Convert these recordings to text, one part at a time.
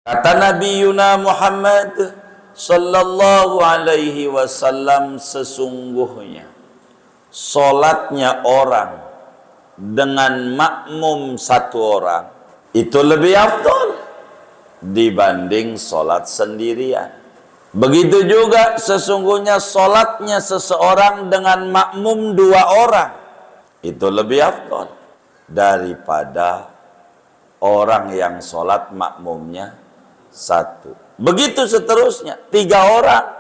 Kata Nabi Yuna Muhammad sallallahu alaihi wasallam, sesungguhnya solatnya orang dengan makmum satu orang itu lebih afdal dibanding solat sendirian. Begitu juga sesungguhnya solatnya seseorang dengan makmum dua orang itu lebih afdal daripada orang yang solat makmumnya satu. Begitu seterusnya, 3 orang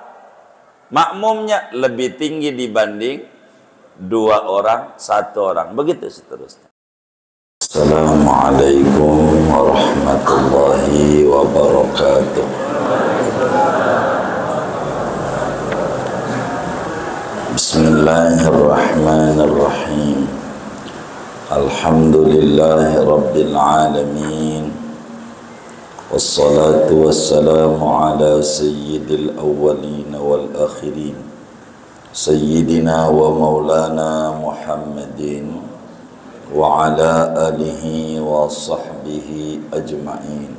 makmumnya lebih tinggi dibanding 2 orang, 1 orang. Begitu seterusnya. Assalamualaikum warahmatullahi wabarakatuh. Bismillahirrahmanirrahim. Alhamdulillahi rabbil alamin. Wassalatu wassalamu ala sayyidil awwalin wal akhirin, sayyidina wa maulana Muhammadin wa ala alihi wa sahbihi ajma'in.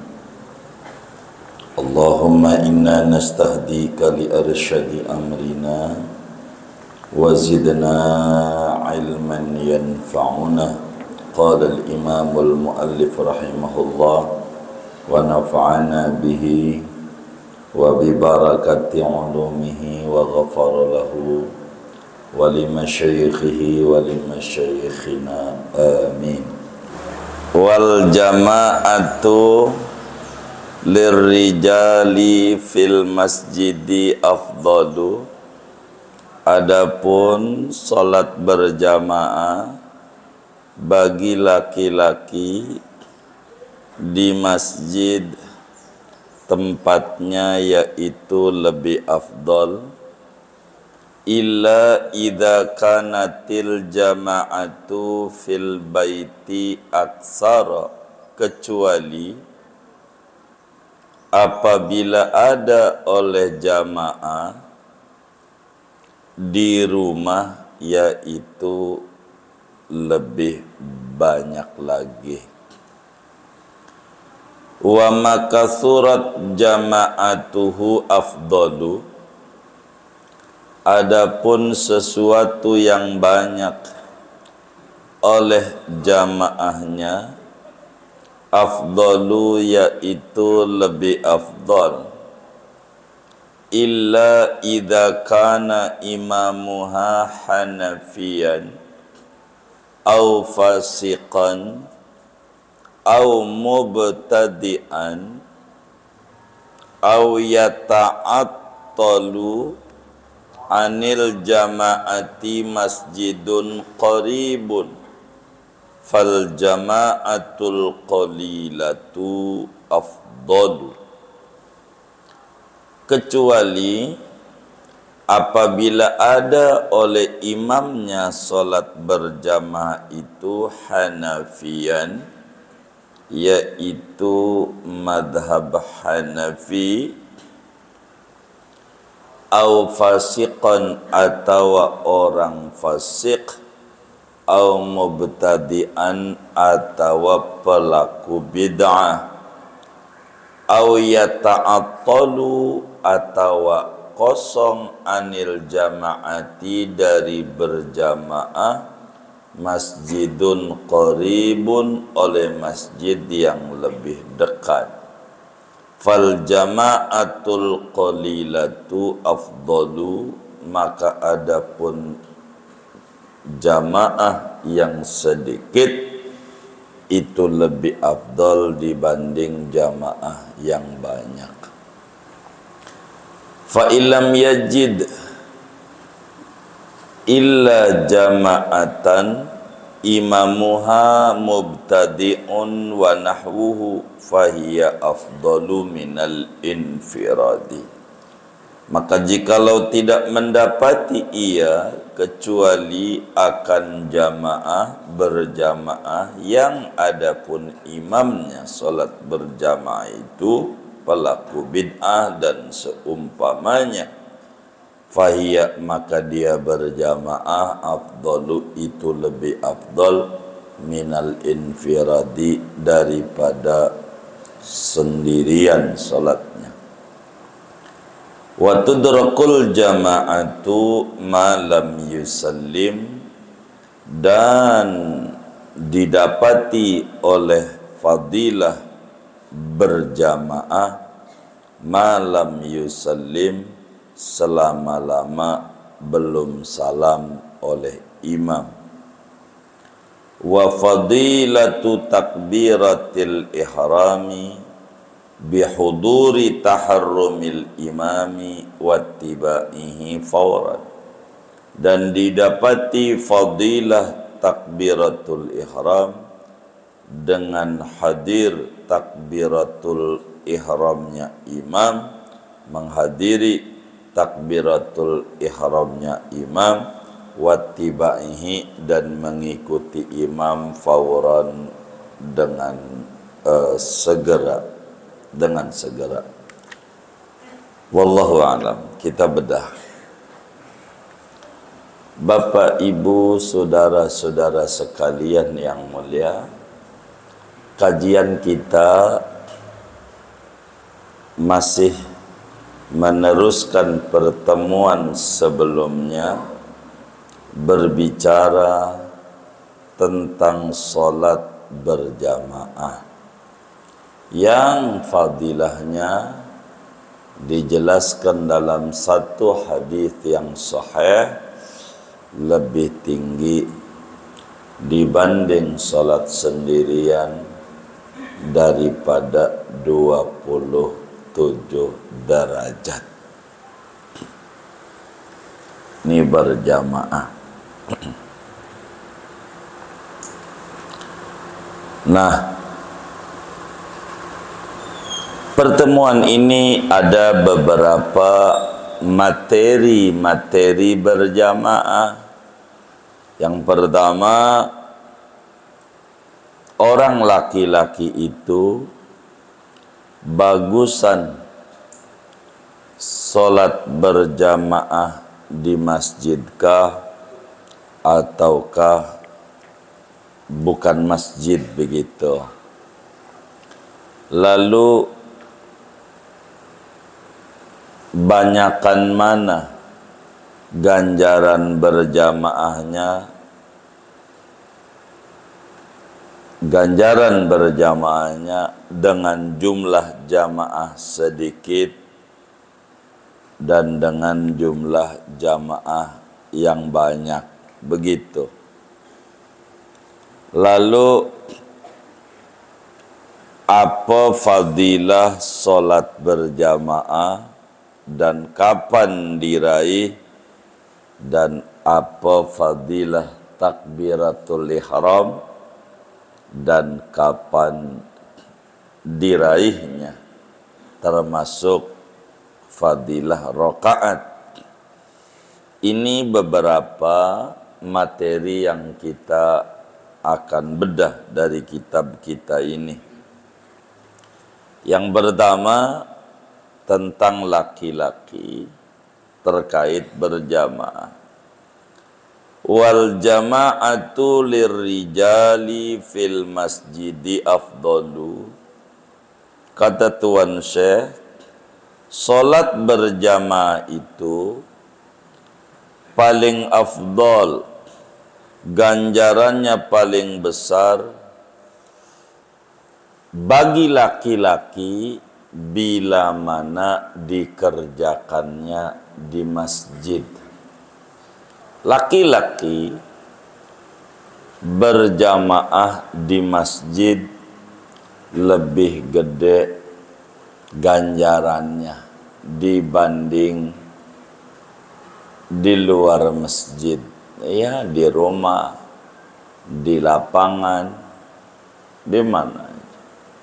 Allahumma inna nastahdika li arsyadi amrina wa zidna ilman yanfa'una. Qala al-imam al-muallif rahimahullah wa nafa'ana bihi wa bi barakati ulumihi wa ghafara lahu wa li masyayikhihi wa li masyayikhina, amin. Wal jama'atu lirrijali fil masjidi afdalu. Adapun salat berjamaah bagi laki-laki di masjid tempatnya yaitu lebih afdal, illa idza kanatil jama'atu fil baiti aksara, kecuali apabila ada oleh jamaah di rumah yaitu lebih banyak lagi. Wa maka surat jama'atuhu afdalu. Adapun sesuatu yang banyak oleh jamaahnya afdalu yaitu lebih afdal, illa idza kana imamuha hanafiyan au fasiqan au mubtadi'an au yata'attalu anil jama'ati masjidun qaribun fal jama'atul qalilatu afdalu. Kecuali apabila ada oleh imamnya solat berjamaah itu Hanafiyan, yaitu madhab Hanafi, au fasiqan atau orang fasik, au mubtadi'an atau pelaku bid'ah, au yata'attalu atau kosong anil jama'ati dari berjamaah masjidun qaribun oleh masjid yang lebih dekat. Fal jama'atul qalilatu afdalu, maka adapun jamaah yang sedikit itu lebih afdal dibanding jamaah yang banyak. Fa illam yajid illa jama'atan imamuha mubtadi'un wa nahwuhu fahiya afdalu minal infiradi. Maka jikalau tidak mendapati ia kecuali akan jamaah berjamaah yang adapun imamnya salat berjamaah itu pelaku bid'ah dan seumpamanya, fahiyya maka dia berjamaah afdalu itu lebih afdal minal infiradi daripada sendirian salatnya. Wa tudrakul jama'atu ma lam yusallim, dan didapati oleh fadilah berjamaah malam yusallim, selama-lama belum salam oleh imam. Wa fadilatu takbiratil ihrami bihuduri taharrumil imami wattibaihi fawran, dan didapati fadilah takbiratul ihram dengan hadir takbiratul ihramnya imam, menghadiri takbiratul ihramnya imam, wattibaihi, dan mengikuti imam fawran, dengan segera. Wallahu a'lam. Kita bedah. Bapak, Ibu, saudara-saudara sekalian yang mulia, kajian kita masih meneruskan pertemuan sebelumnya, berbicara tentang solat berjamaah yang fadilahnya dijelaskan dalam satu hadis yang sahih lebih tinggi dibanding solat sendirian daripada 27 derajat. Ini berjamaah. Nah, pertemuan ini ada beberapa materi berjamaah. Yang pertama, orang laki-laki itu bagusan solat berjamaah di masjidkah ataukah bukan masjid begitu. Lalu banyakan mana ganjaran berjamaahnya? Ganjaran berjamaahnya dengan jumlah jamaah sedikit dan dengan jumlah jamaah yang banyak, begitu. Lalu apa fadilah solat berjamaah dan kapan diraih, dan apa fadilah takbiratul ihram dan kapan diraihnya, termasuk fadilah rakaat. Ini beberapa materi yang kita akan bedah dari kitab kita ini. Yang pertama tentang laki-laki terkait berjamaah. Wal jama'atu lirrijali fil masjidi afdalu. Kata Tuan Syekh, solat berjamaah itu paling afdal, ganjarannya paling besar bagi laki-laki bila mana dikerjakannya di masjid. Laki-laki berjamaah di masjid lebih gede ganjarannya dibanding di luar masjid. Ya, di rumah, di lapangan, di mana,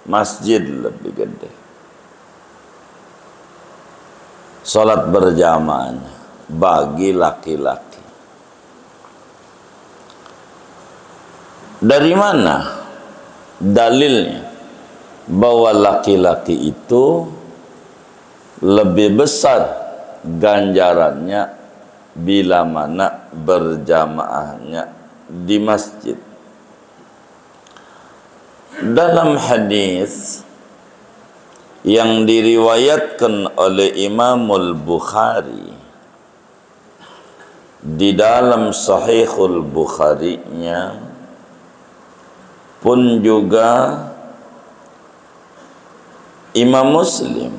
masjid lebih gede salat berjamaahnya bagi laki-laki. Dari mana dalilnya bahwa laki-laki itu lebih besar ganjarannya bila mana berjamaahnya di masjid? Dalam hadis yang diriwayatkan oleh Imamul Bukhari di dalam Sahihul Bukhari-nya pun juga Imam Muslim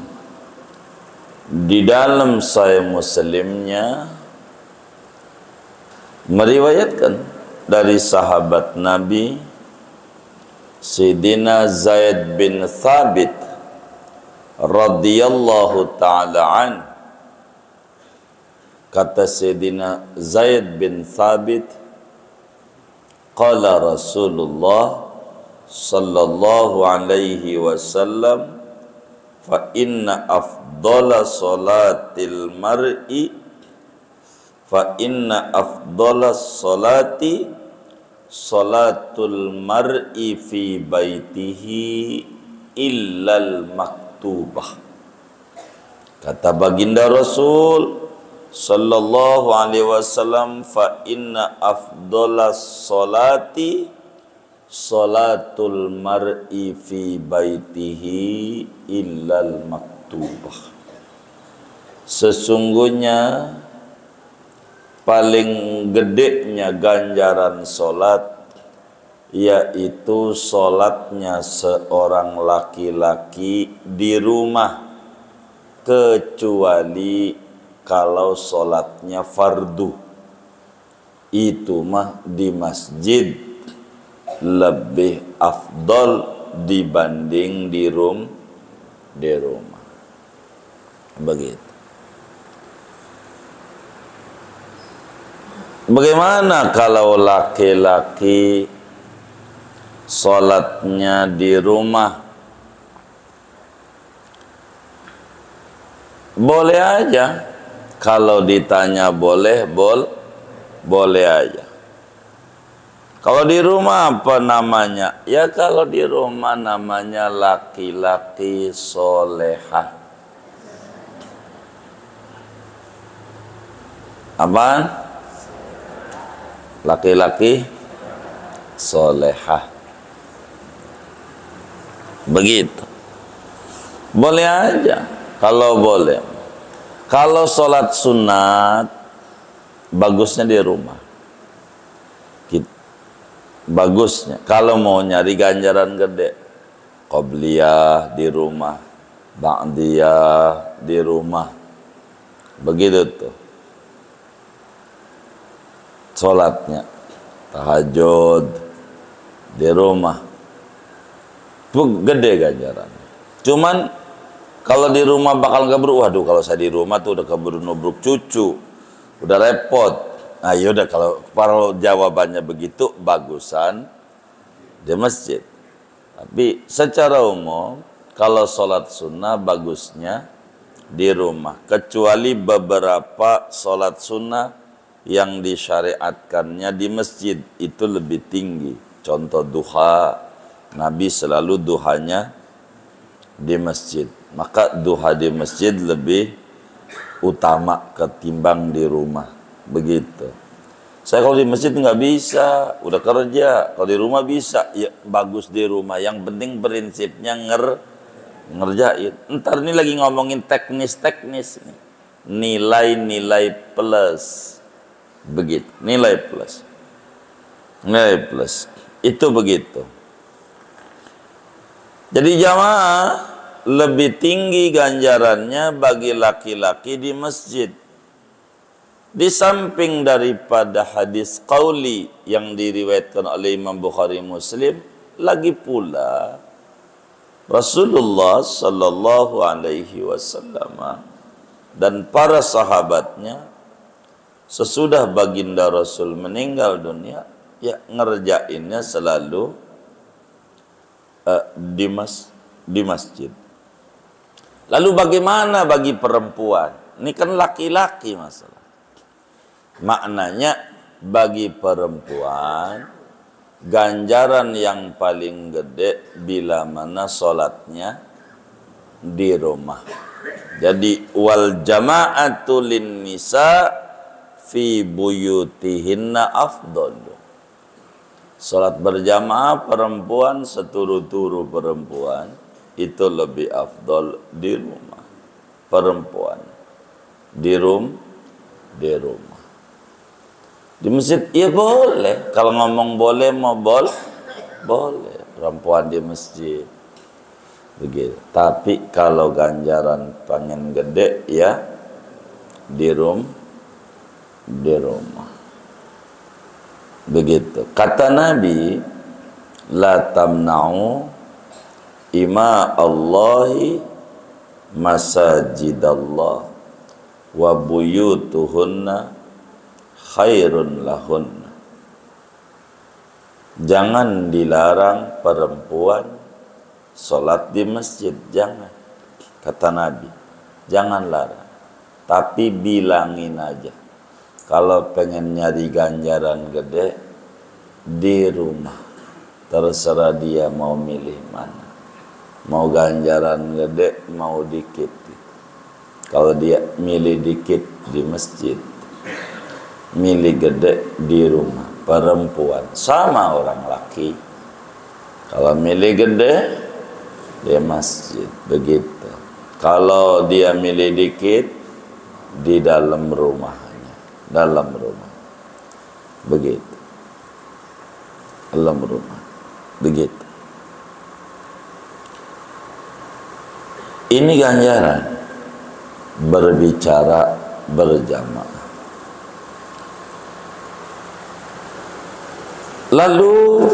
di dalam Sahih Muslimnya meriwayatkan dari sahabat Nabi Sayyidina Zaid bin Thabit radhiyallahu ta'ala an. Kata Sayyidina Zaid bin Thabit, qala Rasulullah sallallahu alaihi wasallam, fa inna afdala salatil mar'i fa inna afdala salati salatul mar'i fi baitihi illal maktubah. Kata baginda Rasul sallallahu alaihi wasallam, fa inna afdala salati salatul mar'i fi baitihi illal maktubah. Sesungguhnya paling gedenya ganjaran solat yaitu solatnya seorang laki-laki di rumah, kecuali kalau solatnya fardu, itu mah di masjid lebih afdol dibanding di rumah. Begitu. Bagaimana kalau laki-laki sholatnya di rumah? Boleh aja. Kalau ditanya boleh aja. Kalau di rumah apa namanya? Ya kalau di rumah namanya laki-laki solehah. Apaan? Laki-laki solehah. Begitu. Boleh aja. Kalau boleh. Kalau sholat sunat, bagusnya di rumah. Bagusnya. Kalau mau nyari ganjaran gede, qobliyah di rumah, ba'diyah di rumah. Begitu tuh. Sholatnya tahajud di rumah itu gede ganjaran. Cuman kalau di rumah bakal keburu, waduh kalau saya di rumah tuh udah keburu nubruk cucu, udah repot. Nah yaudah kalau jawabannya begitu, bagusan di masjid. Tapi secara umum kalau sholat sunnah bagusnya di rumah, kecuali beberapa sholat sunnah yang disyariatkannya di masjid itu lebih tinggi. Contoh duha, Nabi selalu duhanya di masjid. Maka duha di masjid lebih utama ketimbang di rumah. Begitu. Saya kalau di masjid nggak bisa, udah kerja. Kalau di rumah bisa, ya bagus di rumah. Yang penting prinsipnya ngerjain. Ntar ini lagi ngomongin teknis-teknis. Nilai-nilai plus. Begitu, nilai plus. Nilai plus. Itu begitu. Jadi jamaah, lebih tinggi ganjarannya bagi laki-laki di masjid. Di samping daripada hadis qauli yang diriwayatkan oleh Imam Bukhari Muslim, lagi pula Rasulullah sallallahu alaihi wasallam dan para sahabatnya sesudah baginda Rasul meninggal dunia, ya ngerjainnya selalu di masjid. Lalu bagaimana bagi perempuan? Ini kan laki-laki masalah. Maknanya bagi perempuan ganjaran yang paling gede bila mana sholatnya di rumah. Jadi wal jama'atu lin nisa fi buyutihinna afdol. Salat berjamaah perempuan, seturu-turu perempuan itu lebih afdol di rumah. Perempuan di rumah. Di masjid ya boleh. Kalau ngomong boleh mau boleh. Perempuan di masjid. Begitu. Tapi kalau ganjaran pengen gede ya di rumah. Begitu. Kata Nabi, la tamna'u ima Allahi masajidallah wa buyutuhunna khairun lahunna. Jangan dilarang perempuan sholat di masjid, jangan. Kata Nabi, jangan larang. Tapi bilangin aja, kalau pengen nyari ganjaran gede di rumah. Terserah dia mau milih mana. Mau ganjaran gede, mau dikit. Kalau dia milih dikit di masjid, milih gede di rumah. Perempuan sama orang laki, kalau milih gede di masjid, begitu. Kalau dia milih dikit di dalam rumahnya, dalam rumah, begitu. Dalam rumah, begitu. Ini ganjaran berbicara berjamaah. Lalu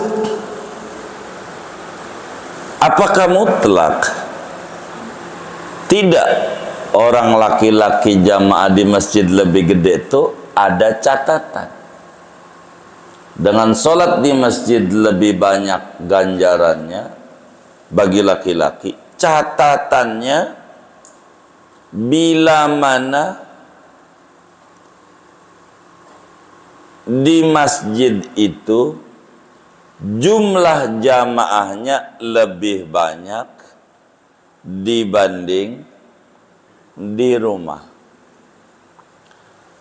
apakah mutlak? Tidak. Orang laki-laki jamaah di masjid lebih gede itu ada catatan. Dengan sholat di masjid lebih banyak ganjarannya bagi laki-laki. Catatannya bila mana di masjid itu jumlah jamaahnya lebih banyak dibanding di rumah.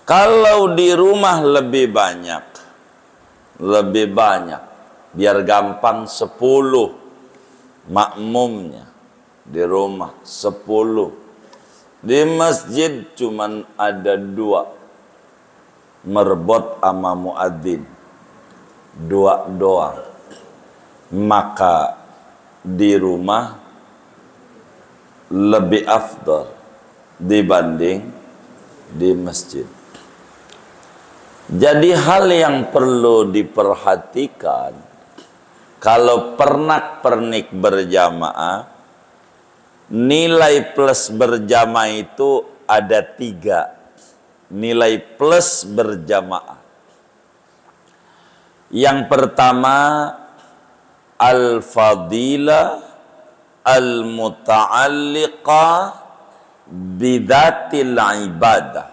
Kalau di rumah lebih banyak, biar gampang 10 makmumnya di rumah 10. Di masjid cuman ada 2, merbot sama muadzin, 2 doang. Maka di rumah lebih afdal dibanding di masjid. Jadi hal yang perlu diperhatikan kalau pernak-pernik berjamaah, nilai plus berjamaah itu ada 3 nilai plus berjamaah. Yang pertama, al-fadilah al-muta'alliqah bidatil ibadah.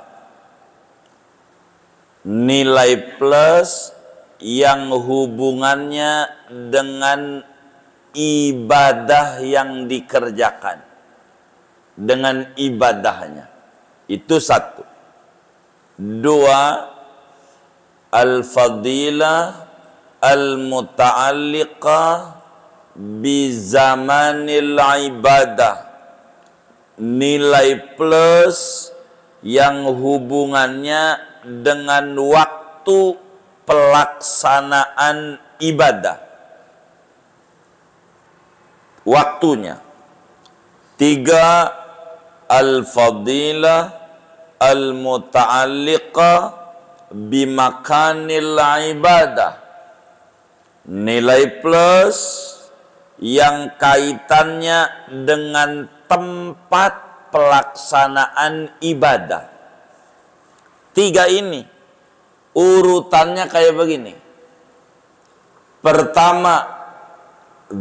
Nilai plus yang hubungannya dengan ibadah yang dikerjakan, dengan ibadahnya. Itu 1. 2, al-fadilah al-muta'alliqah bizamanil ibadah. Nilai plus yang hubungannya dengan waktu pelaksanaan ibadah, waktunya. 3, al-fadilah al-muta'alliqah bimakanil ibadah. Nilai plus yang kaitannya dengan tempat pelaksanaan ibadah. 3 ini urutannya kayak begini. Pertama,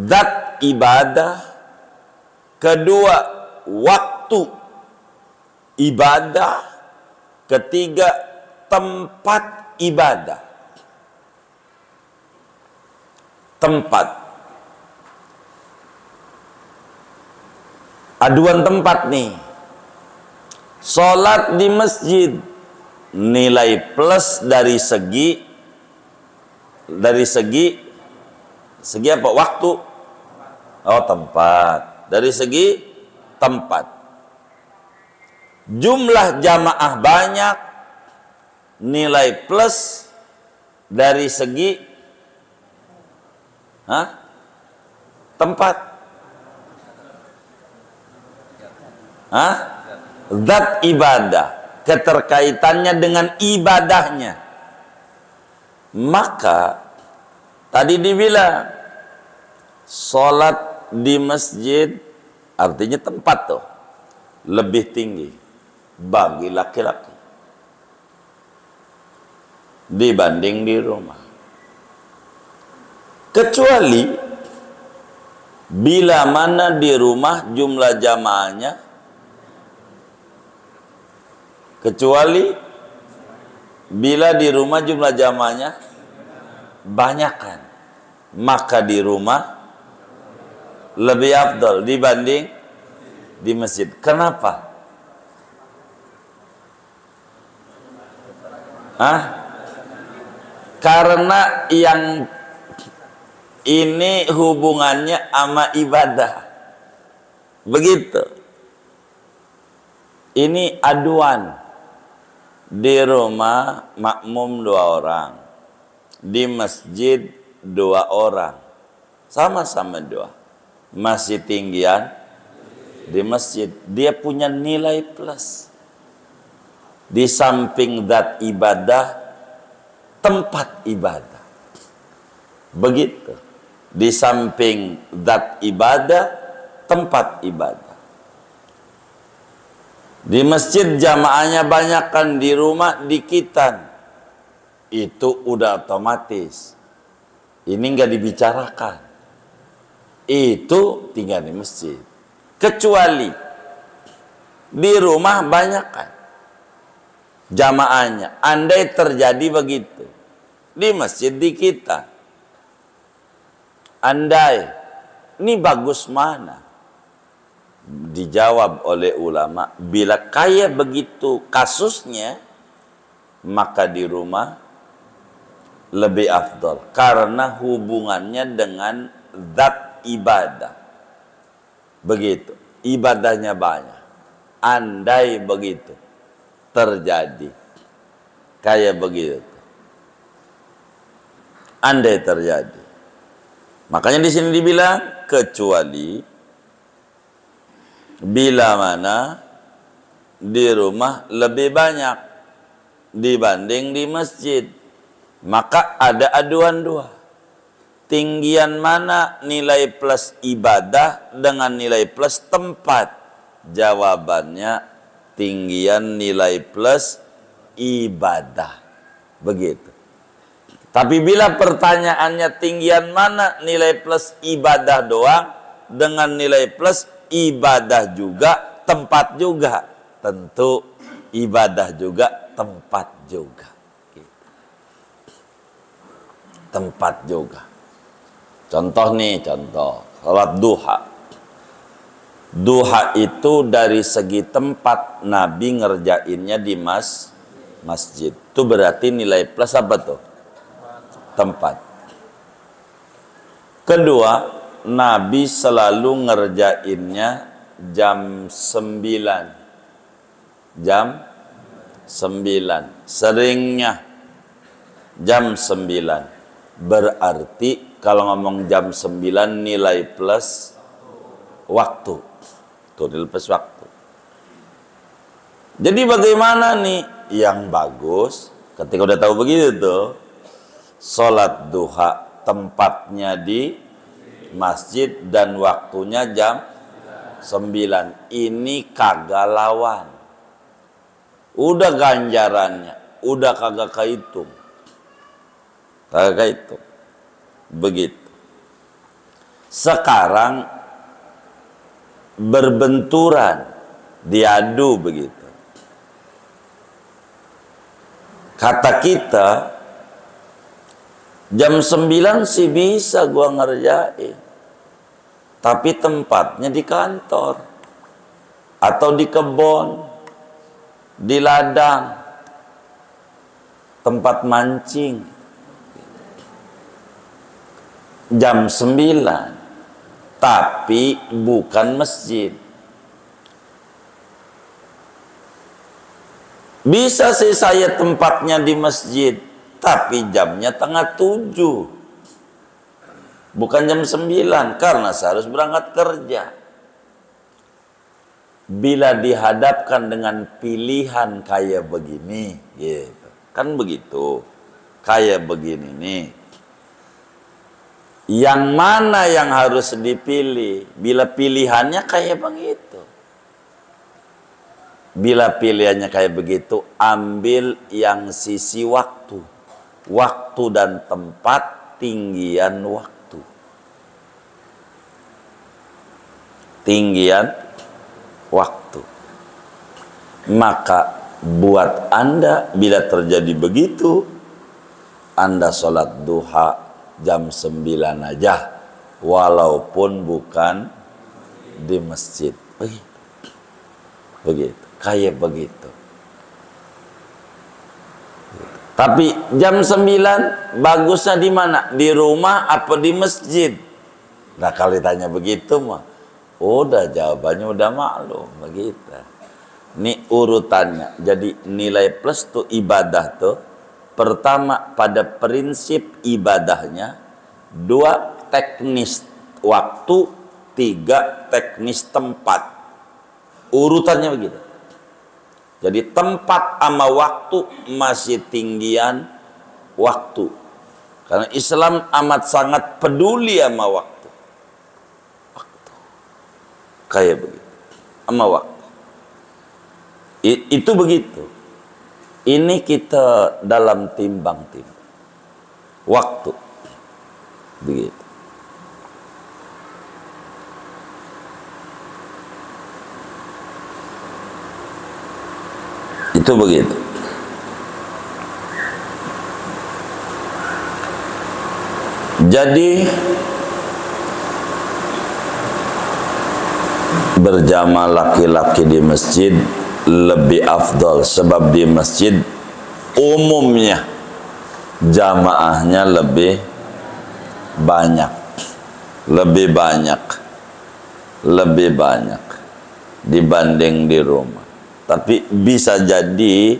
zat ibadah. Kedua, waktu ibadah. Ketiga, tempat ibadah. Tempat. Aduan tempat nih. Sholat di masjid, nilai plus dari segi apa? Waktu. Oh, tempat. dari segi tempat. Jumlah jamaah banyak, nilai plus dari segi tempat. Zat ibadah, keterkaitannya dengan ibadahnya. Maka tadi dibilang sholat di masjid artinya tempat tuh lebih tinggi bagi laki-laki dibanding di rumah, kecuali bila mana di rumah jumlah jamaahnya, kecuali bila di rumah jumlah jamaahnya banyakan, maka di rumah lebih afdal dibanding di masjid. Kenapa? Karena yang ini hubungannya sama ibadah. Begitu. Ini aduan. Di rumah makmum 2 orang, di masjid 2 orang, sama-sama 2, masih tinggian di masjid. Dia punya nilai plus. Di samping zat ibadah, tempat ibadah. Begitu. Di samping zat ibadah, tempat ibadah. Di masjid jamaahnya banyak kan, di rumah dikitan. Itu udah otomatis. Ini nggak dibicarakan. Itu tinggal di masjid. Kecuali di rumah banyak kan jamaahnya. Andai terjadi begitu, di masjid di kita, andai ini bagus mana? Dijawab oleh ulama, bila kayak begitu kasusnya, maka di rumah lebih afdal karena hubungannya dengan zat ibadah. Begitu, ibadahnya banyak. Andai begitu terjadi kayak begitu, andai terjadi, makanya di sini dibilang kecuali bila mana di rumah lebih banyak dibanding di masjid, maka ada aduan 2. Tinggian mana nilai plus ibadah dengan nilai plus tempat? Jawabannya tinggian nilai plus ibadah. Begitu. Tapi bila pertanyaannya tinggian mana nilai plus ibadah doang dengan nilai plus ibadah juga, tempat juga, tentu ibadah juga, tempat juga. Tempat juga. Contoh nih, contoh salat duha. Duha itu dari segi tempat Nabi ngerjainnya di masjid. Itu berarti nilai plus apa tuh? Tempat. Kedua, Nabi selalu ngerjainnya jam 9. Jam 9. Seringnya jam 9. Berarti kalau ngomong jam 9 nilai plus waktu. Tuh, nilai plus waktu. Jadi bagaimana nih? Yang bagus, ketika udah tahu begitu tuh, sholat duha tempatnya di masjid dan waktunya jam 9. Ini kagak lawan. Udah ganjarannya, udah kagak kehitung. Kagak kehitung. Begitu. Sekarang berbenturan, diadu begitu. Kata kita, jam 9 sih bisa gua ngerjain. Tapi tempatnya di kantor. Atau di kebun. Di ladang. Tempat mancing. Jam 9. tapi bukan masjid. Bisa sih saya tempatnya di masjid, tapi jamnya tengah 7, bukan jam 9, karena saya harus berangkat kerja. Bila dihadapkan dengan pilihan kayak begini, gitu. Kan begitu, kayak begini nih. Yang mana yang harus dipilih? Bila pilihannya kayak begitu. Bila pilihannya kayak begitu, ambil yang sisi waktu. Waktu dan tempat, tinggian waktu. Tinggian waktu. Maka buat Anda bila terjadi begitu, Anda sholat duha jam 9 aja, walaupun bukan di masjid. Begitu, kayak begitu. Tapi jam 9 bagusnya di mana? Di rumah apa di masjid? Nah kalau ditanya begitu mah udah jawabannya udah maklum begitu. Ini urutannya. Jadi nilai plus tuh ibadah tuh, pertama pada prinsip ibadahnya, 2 teknis waktu, 3 teknis tempat. Urutannya begitu. Jadi tempat sama waktu masih tinggian waktu. Karena Islam amat sangat peduli sama waktu. Kayak begitu. Sama waktu. Itu begitu. Ini kita dalam timbang-timbang. Waktu. Begitu. Itu begitu. Jadi berjamaah laki-laki di masjid lebih afdal, sebab di masjid umumnya jamaahnya lebih banyak dibanding di rumah. Tapi bisa jadi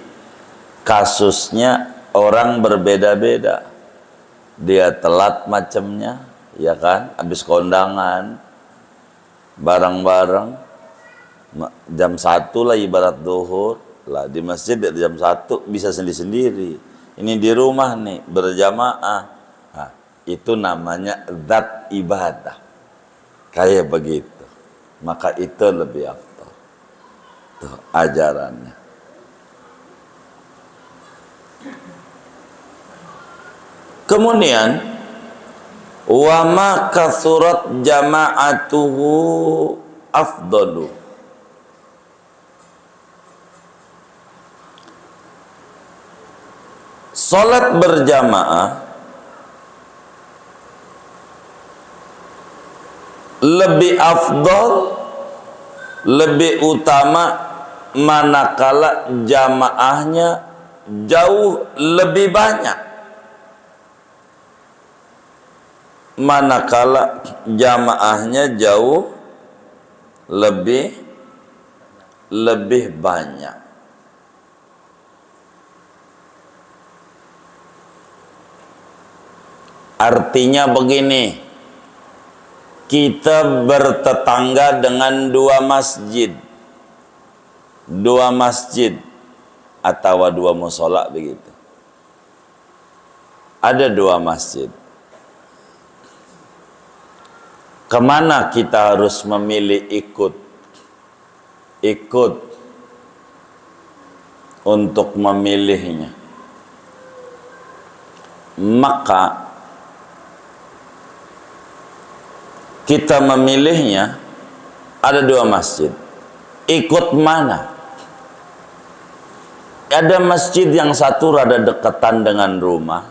kasusnya orang berbeda-beda. Dia telat macamnya, ya kan, habis kondangan bareng-bareng jam 1 lah ibarat duhur lah, di masjid jam 1 bisa sendiri-sendiri. Ini di rumah nih berjamaah. Nah, itu namanya zat ibadah. Kayak begitu. Maka itu lebih afdal. Tuh ajarannya. Kemudian wa ma kasurat jama'atuhu afdalu. Salat berjamaah lebih afdal, lebih utama manakala jamaahnya jauh lebih banyak. Manakala jamaahnya jauh lebih banyak. Artinya begini, kita bertetangga dengan 2 masjid. 2 masjid atau 2 musola begitu. Ada 2 masjid. Kemana kita harus memilih ikut untuk memilihnya? Maka kita memilihnya ada 2 masjid. Ikut mana? Ada masjid yang satu rada dekatan dengan rumah,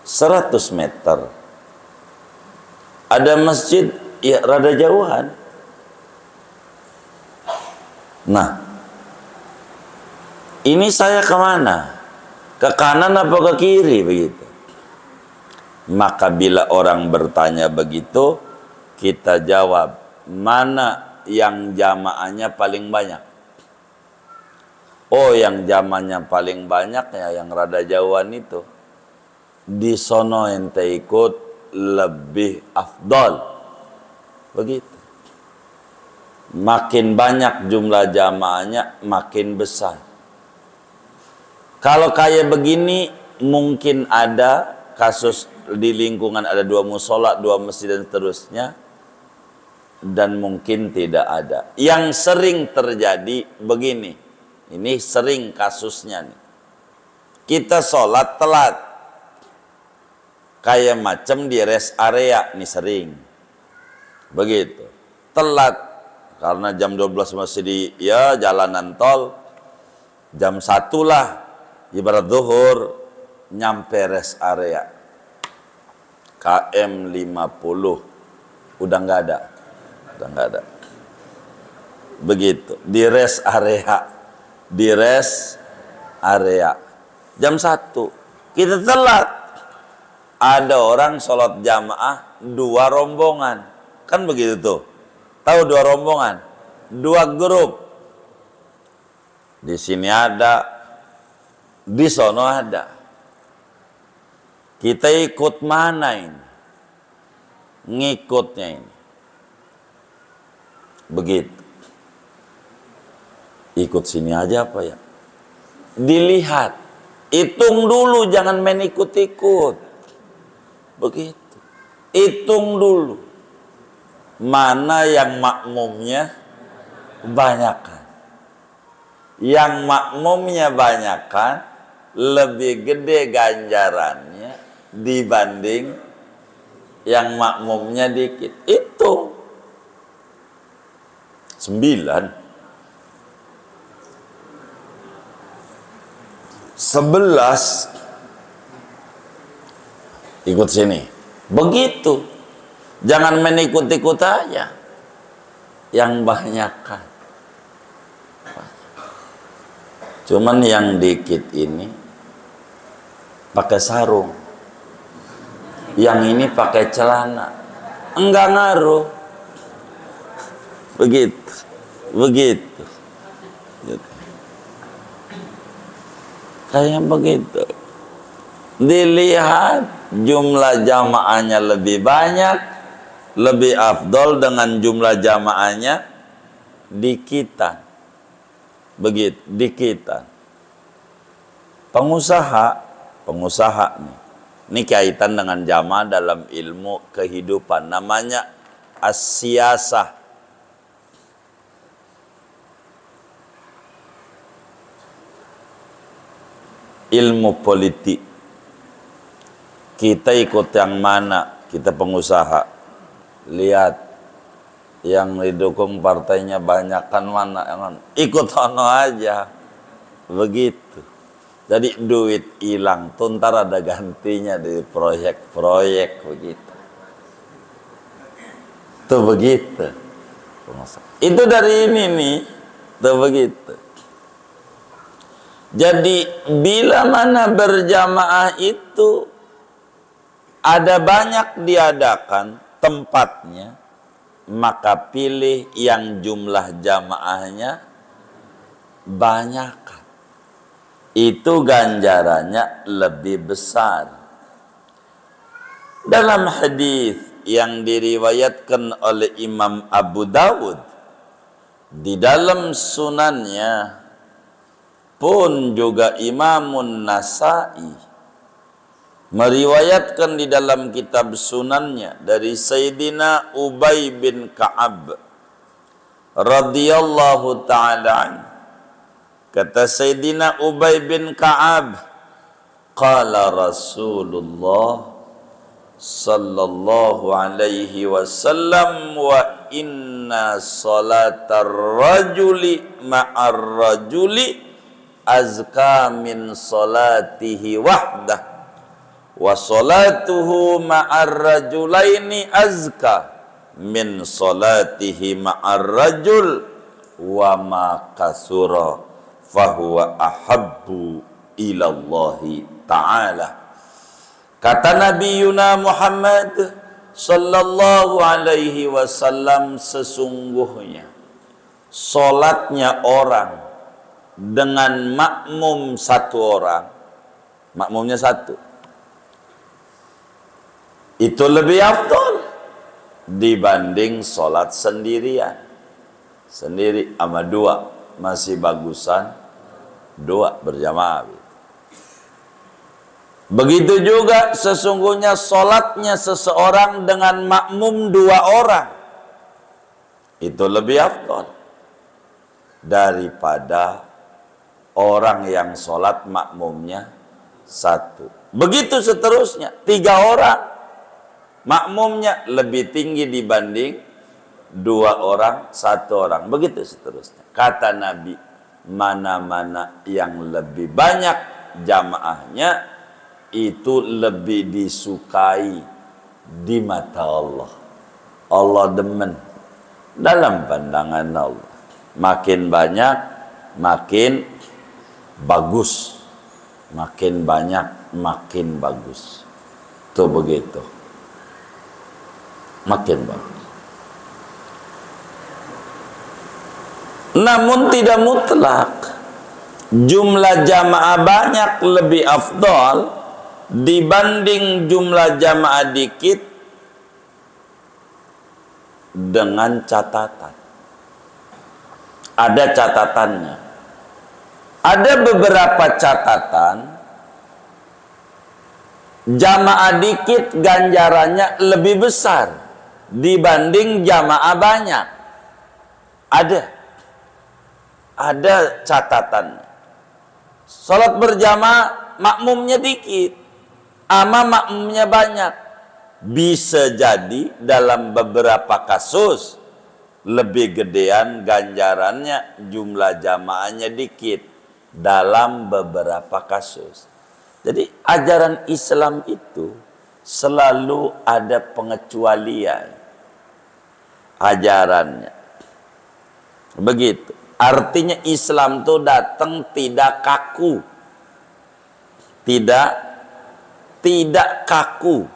100 meter. Ada masjid ya rada jauhan. Nah, ini saya kemana? Ke kanan apa ke kiri begitu? Maka bila orang bertanya begitu, Kita jawab, mana yang jamaahnya paling banyak? Oh, yang jamaahnya paling banyak ya yang rada jauhan itu. Di sono ente ikut lebih afdol. Begitu. Makin banyak jumlah jamaahnya, makin besar. Kalau kayak begini, mungkin ada kasus di lingkungan ada 2 musola, 2 masjid dan seterusnya. Dan mungkin tidak ada. Yang sering terjadi begini. Ini sering kasusnya nih. Kita sholat telat. Kayak macam di rest area nih sering. Begitu. Telat. Karena jam 12 masih di jalanan tol. Jam 1 lah. Ibarat zuhur. Nyampe rest area. KM 50. Udah nggak ada. Nggak ada. Begitu di rest area jam 1 kita telat, ada orang sholat jamaah 2 rombongan kan begitu tuh, tahu 2 rombongan 2 grup, di sini ada, di sono ada, kita ikut mana ini, ngikutnya ini. Begitu. Ikut sini aja apa ya? Dilihat. Hitung dulu, jangan main ikut-ikut. Begitu. Hitung dulu. Mana yang makmumnya banyakkan. Yang makmumnya banyakkan lebih gede ganjarannya dibanding yang makmumnya dikit. Itu 9 11 ikut sini. Begitu. Jangan main ikut-ikut aja. Yang banyakkan. Cuman yang dikit ini pakai sarung. Yang ini pakai celana. Enggak ngaruh. Begitu. Kayak begitu. Dilihat jumlah jamaahnya lebih banyak, lebih afdol dengan jumlah jamaahnya dikitan. Begitu, dikitan. Pengusaha nih. Ini kaitan dengan jamaah dalam ilmu kehidupan. Namanya as-siyasah. Ilmu politik. Kita ikut yang mana? Kita pengusaha. Lihat yang didukung partainya banyakkan mana? Ikut ono aja. Begitu. Jadi duit hilang, ntar ada gantinya di proyek-proyek begitu. Tuh begitu. Itu dari ini nih. Tuh begitu. Jadi bila mana berjamaah itu ada banyak diadakan tempatnya, maka pilih yang jumlah jamaahnya banyak. Itu ganjarannya lebih besar. Dalam hadis yang diriwayatkan oleh Imam Abu Dawud di dalam sunannya pun juga Imamun Nasa'i meriwayatkan di dalam kitab sunannya dari Sayyidina Ubay bin Ka'ab radhiyallahu ta'ala anhu. Kata Sayyidina Ubay bin Ka'ab, qala Rasulullah sallallahu alaihi wasallam, wa inna salatar rajuli ma'ar rajuli azka min salatihi wahdah wa salatuhu ma'ar rajulaini azka min salatihi ma'ar rajul wa ma kasura fahuwa ahabbu ilallahi ta'ala. Kata Nabi Yuna Muhammad sallallahu alaihi wasallam, sesungguhnya solatnya orang dengan makmum satu orang, makmumnya satu, itu lebih afdal dibanding solat sendirian. Sendiri sama dua masih bagusan dua berjamaah. Begitu juga sesungguhnya solatnya seseorang dengan makmum dua orang, itu lebih afdal daripada orang yang solat makmumnya satu. Begitu seterusnya, 3 orang makmumnya lebih tinggi dibanding 2 orang, 1 orang. Begitu seterusnya. Kata Nabi, mana-mana yang lebih banyak jamaahnya, itu lebih disukai di mata Allah. Allah demen dalam pandangan Allah. Makin banyak, makin bagus. Makin banyak, makin bagus. Itu begitu. Makin bagus. Namun tidak mutlak. Jumlah jamaah banyak lebih afdal dibanding jumlah jamaah dikit, dengan catatan. Ada catatannya. Ada beberapa catatan, jamaah dikit ganjarannya lebih besar dibanding jamaah banyak. Ada catatannya. Salat berjamaah makmumnya dikit, ama makmumnya banyak. Bisa jadi dalam beberapa kasus lebih gedean ganjarannya, jumlah jamaahnya dikit dalam beberapa kasus. Jadi ajaran Islam itu selalu ada pengecualian ajarannya. Begitu. Artinya Islam itu datang tidak kaku. Tidak kaku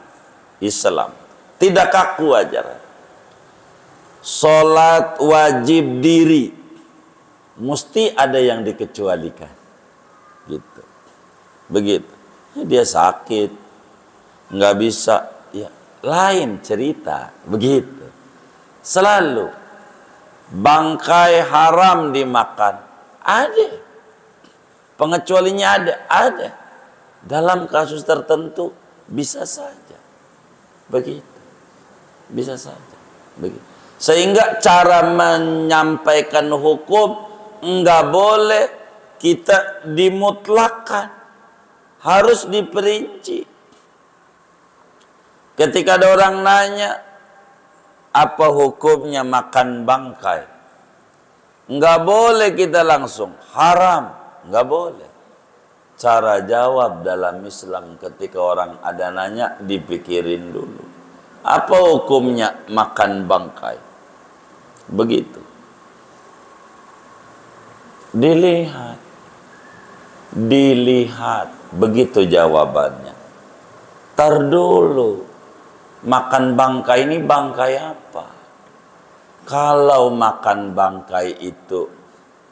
Islam. Tidak kaku ajaran. Salat wajib diri, mesti ada yang dikecualikan. Gitu. Begitu. Ya, dia sakit, nggak bisa, ya lain cerita. Begitu. Selalu bangkai haram dimakan, ada. Pengecualinya ada. Dalam kasus tertentu bisa saja. Begitu. Bisa saja. Begitu. Sehingga cara menyampaikan hukum enggak boleh kita dimutlakan, harus diperinci. Ketika ada orang nanya, apa hukumnya makan bangkai? Enggak boleh kita langsung haram, enggak boleh. Cara jawab dalam Islam ketika orang ada nanya, dipikirin dulu. Apa hukumnya makan bangkai? Begitu. Dilihat. Begitu jawabannya. Tar dulu. Makan bangkai ini bangkai apa? Kalau makan bangkai itu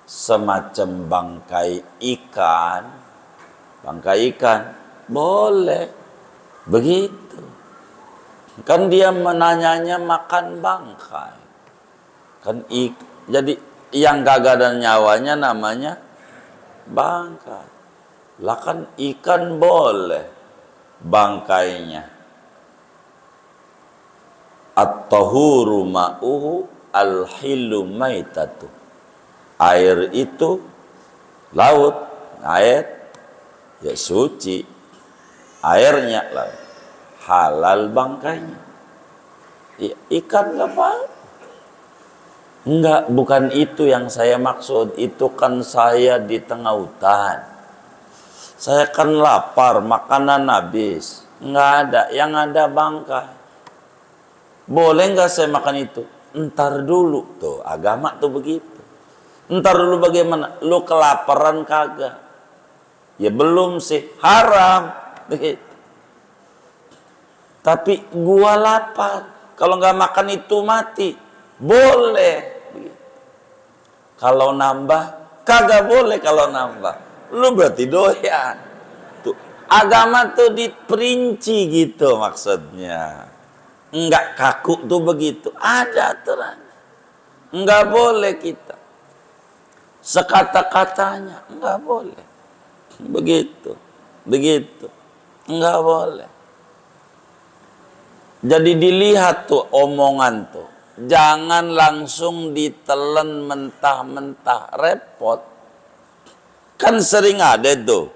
semacam bangkai ikan, boleh. Begitu. Kan dia menanyanya makan bangkai. Jadi yang gagah dan nyawanya namanya bangkai. Lah kan ikan boleh bangkainya. At-tahuru ma'uhu al-hilu maitatu. Air itu laut, air ya suci. Airnya laut. Halal bangkainya. Ya, ikan enggak apa-apa. Enggak, bukan itu yang saya maksud. Itu kan saya di tengah hutan. Saya kan lapar, makanan habis. Enggak ada, yang ada bangkai. Boleh enggak saya makan itu? Entar dulu. Tuh, agama tuh begitu. Entar dulu bagaimana? Lu kelaparan kagak? Ya belum sih, haram. Begitu. Tapi gua lapar. Kalau nggak makan itu mati. Boleh. Kalau nambah, kagak boleh kalau nambah. Lu berarti doyan. Tuh, agama tuh diperinci gitu maksudnya. Enggak kaku tuh begitu. Ada aturan. Enggak boleh kita. Sekata-katanya enggak boleh. Begitu. Begitu. Enggak boleh. Jadi dilihat tuh omongan tuh. Jangan langsung ditelan mentah-mentah. Repot. Kan sering ada tuh.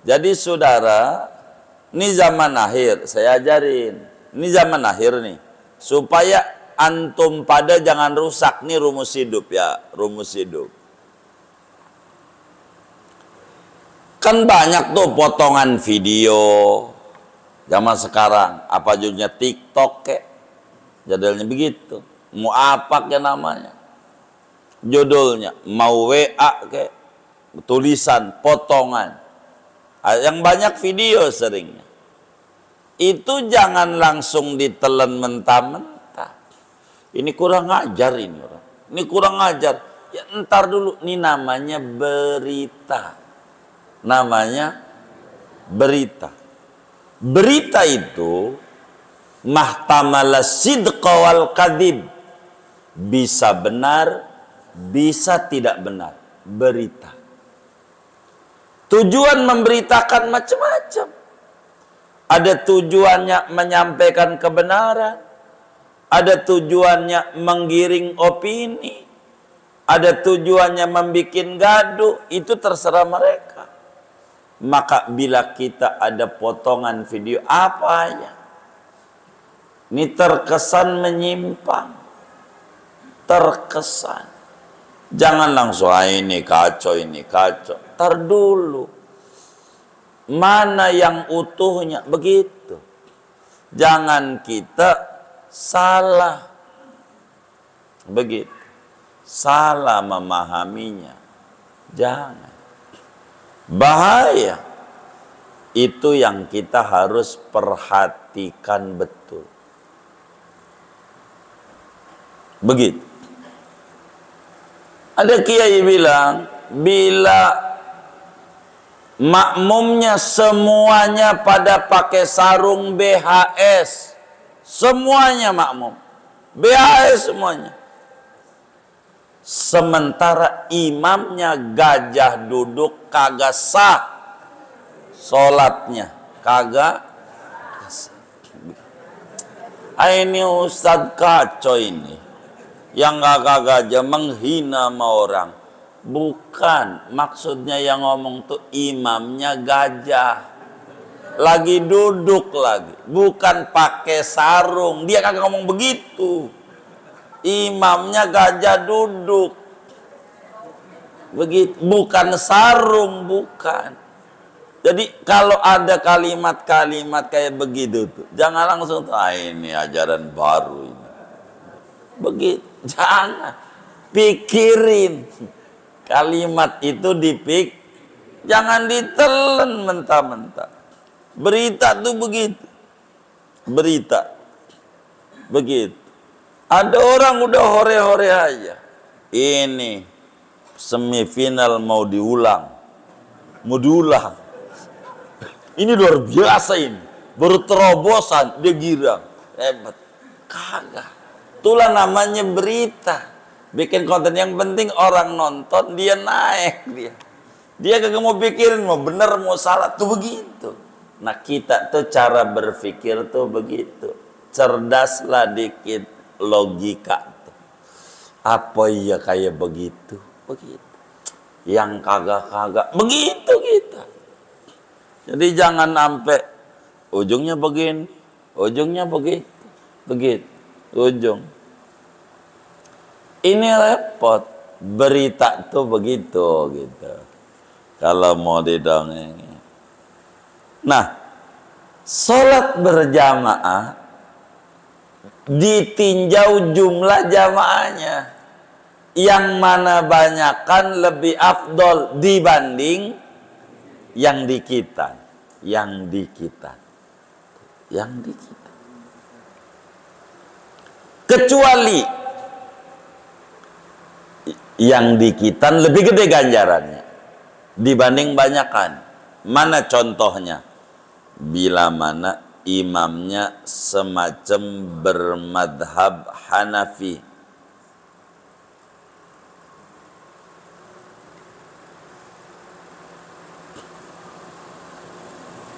Jadi saudara, ini zaman akhir, saya ajarin. Ini zaman akhir nih. Supaya antum pada jangan rusak. Nih rumus hidup ya. Rumus hidup. Kan banyak tuh potongan video. Zaman sekarang. Apa judulnya TikTok kek. Jadalnya begitu. Mau apa ke namanya. Judulnya. Mau WA kek. Tulisan, potongan. Yang banyak video seringnya. Itu jangan langsung ditelan mentah-mentah. Ini kurang ajar ini orang. Ini kurang ajar. Ya entar dulu. Ini namanya berita. Namanya berita. Berita itu mahtamala sidqa wal kadhib. Bisa benar, bisa tidak benar. Berita. Tujuan memberitakan macam-macam. Ada tujuannya menyampaikan kebenaran. Ada tujuannya menggiring opini. Ada tujuannya membuat gaduh. Itu terserah mereka. Maka bila kita ada potongan video apa aja, ini terkesan menyimpang. Terkesan. Jangan langsung, ini kacau, ini kacau. Tar dulu. Mana yang utuhnya? Begitu. Jangan kita salah. Begitu. Salah memahaminya. Jangan. Bahaya. Itu yang kita harus perhatikan betul. Begitu. Ada kiai bilang, bila makmumnya semuanya pada pakai sarung BHS, semuanya makmum, BHS semuanya. Sementara imamnya gajah duduk, kagak sah sholatnya, kagak sah. Ini Ustadz kacau ini. Yang gagah gajah menghina sama orang. Bukan, maksudnya yang ngomong tuh imamnya gajah. Lagi duduk lagi, bukan pakai sarung. Dia kagak ngomong begitu. Imamnya gajah duduk. Begitu, bukan sarung, bukan. Jadi kalau ada kalimat-kalimat kayak begitu tuh, jangan langsung tuh, ini ajaran baru ini. Begitu. Jangan pikirin kalimat itu jangan ditelan mentah-mentah. Berita tuh begitu. Berita begitu. Ada orang udah hore-hore aja. Ini semifinal mau diulang. Mau diulang. Ini luar biasa ini. Baru terobosan dia girang. Hebat. Kagak. Itulah namanya berita. Bikin konten yang penting orang nonton, dia naik dia. Dia kagak mau pikirin mau benar mau salah tuh begitu. Nah, kita tuh cara berpikir tuh begitu. Cerdaslah dikit logika tuh. Apa iya kayak begitu? Begitu. Yang kagak-kagak begitu kita. Jadi jangan sampai ujungnya begini, ujungnya begitu. Begitu. Ujung. Ini repot. Berita tuh begitu gitu. Kalau mau didongeng. Nah, sholat berjamaah ditinjau jumlah jamaahnya. Yang mana banyakan lebih afdol dibanding yang dikitan. Yang dikitan. Yang dikitan. kecuali yang dikitan lebih gede ganjarannya dibanding banyakan. Mana contohnya? Bila mana imamnya semacam bermadhab Hanafi.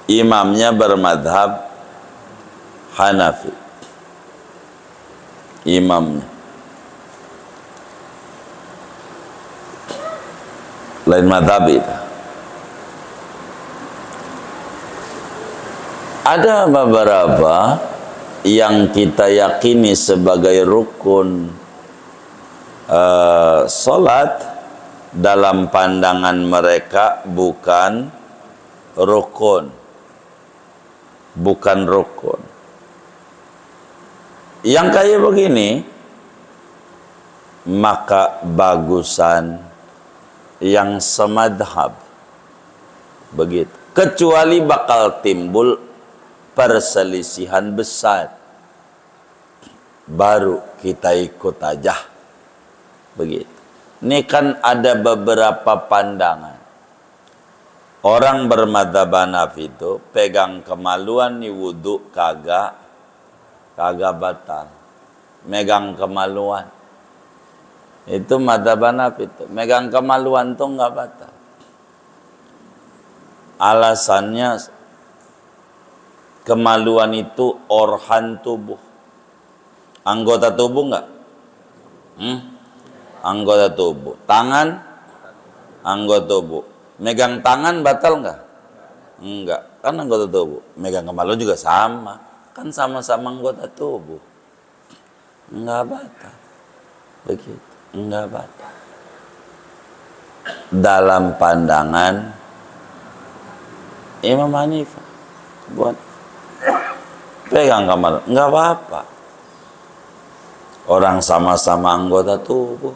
Imamnya bermadhab Hanafi. Imamnya lain madhab itu. Ada beberapa yang kita yakini sebagai rukun salat, dalam pandangan mereka bukan rukun. Bukan rukun. Yang kayak begini, maka bagusan yang semadhab. Begitu. Kecuali bakal timbul perselisihan besar, baru kita ikut aja. Begitu. Ini kan ada beberapa pandangan. Orang bermadhab Hanafi itu pegang kemaluan nih wudhu kagak batal. Megang kemaluan itu madhab Hanafi itu. Megang kemaluan tuh nggak batal. Alasannya kemaluan itu orhan tubuh. Anggota tubuh nggak? Anggota tubuh. Tangan anggota tubuh. Megang tangan batal nggak? Enggak, kan anggota tubuh. Megang kemaluan juga sama, kan sama-sama anggota tubuh. Enggak batal. Begitu, enggak batal. Dalam pandangan Imam Hanifah, buat pegang kemaluan enggak apa-apa. Orang sama-sama anggota tubuh.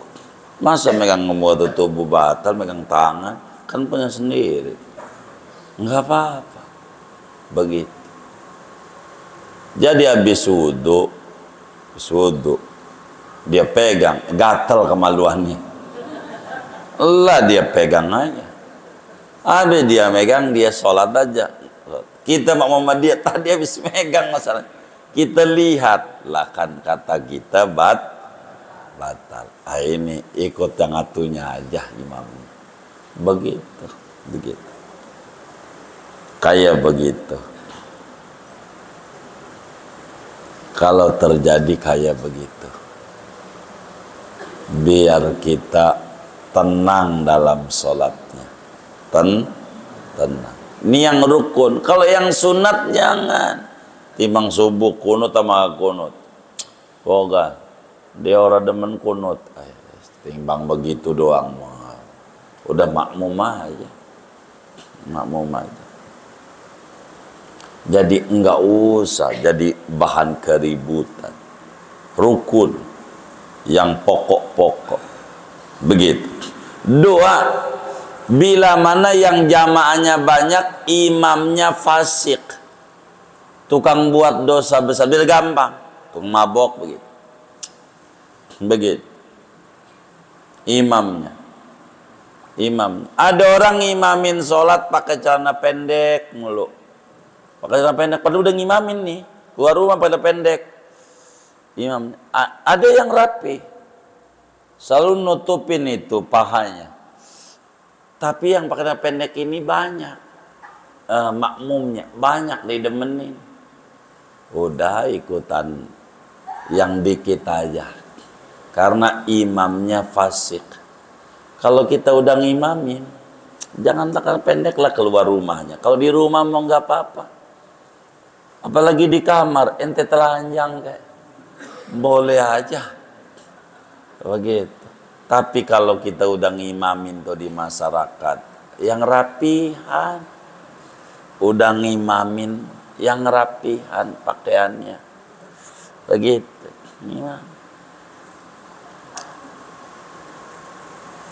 Masa megang anggota tubuh batal, megang tangan? Kan punya sendiri, nggak apa-apa. Begitu. Jadi habis wudhu dia pegang, gatal kemaluannya, lah dia pegang aja. Habis dia megang, dia sholat aja. Kita Muhammadiyah tadi habis megang masalah, kita lihat lah, kan kata kita batal. Ini ikut yang atunya aja imamnya. Begitu. Kayak begitu. Kalau terjadi kayak begitu, biar kita tenang dalam sholatnya. Tenang. Ini yang rukun. Kalau yang sunat jangan. Timbang subuh kunut sama kunut. Boga. Dia orang demen kunut. Timbang begitu doang. Udah makmum aja. Jadi enggak usah jadi bahan keributan. Rukun yang pokok-pokok. Begitu. Doa, bila mana yang jamaahnya banyak, imamnya fasik, tukang buat dosa besar, biar gampang, tukang mabok, begitu. Imam. Ada orang ngimamin sholat pakai celana pendek mulu. Pakai celana pendek, padahal udah ngimamin nih. Keluar rumah pada pendek. Imam. Ada yang rapi. Selalu nutupin itu pahanya. Tapi yang pakai celana pendek ini banyak. Makmumnya banyak didemenin. Udah ikutan yang dikit aja. Karena imamnya fasik. Kalau kita udah ngimamin, jangan takkan pendek lah keluar rumahnya. Kalau di rumah mau nggak apa-apa. Apalagi di kamar, ente telanjang kayak. Boleh aja. Begitu. Tapi kalau kita udah ngimamin tuh di masyarakat, yang rapihan. Udah ngimamin, yang rapihan pakaiannya. Begitu. Ngimam.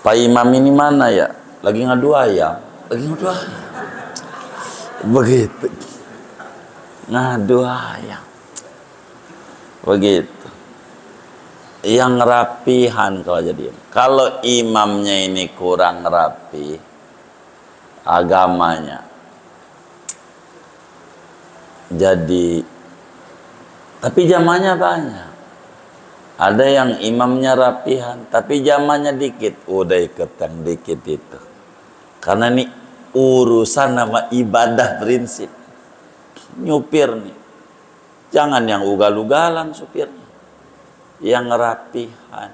Pak Imam ini mana ya? Lagi ngadu ayam. Begitu. Ngadu ayam. Begitu. yang rapihan kalau jadi imam. Kalau imamnya ini kurang rapi agamanya, jadi tapi jamaahnya banyak. Ada yang imamnya rapihan tapi jamaahnya dikit, udah ikut yang dikit itu. Karena ini urusan nama ibadah prinsip. Nyupir nih, jangan yang ugal-ugalan supirnya, yang rapihan,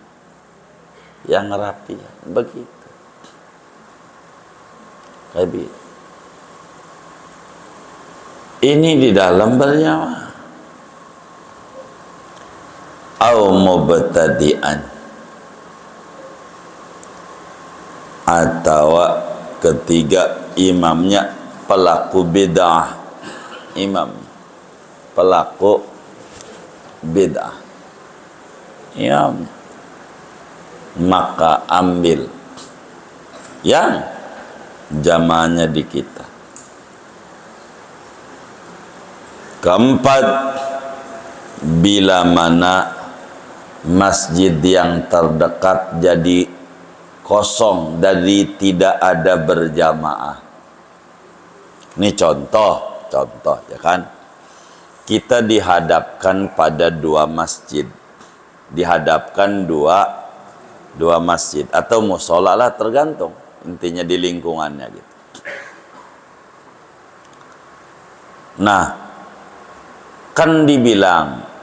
begitu. Kayak begitu. Ini di dalam berjamaah. Au mubtadi'an, atau ketiga imamnya pelaku bid'ah, imam pelaku bid'ah, imam, maka ambil yang jamaahnya di kita. Keempat, bila mana masjid yang terdekat jadi kosong dari tidak ada berjamaah. Ini contoh ya kan, kita dihadapkan pada dua masjid, dua masjid atau musola lah, tergantung intinya di lingkungannya gitu. Nah, kan dibilang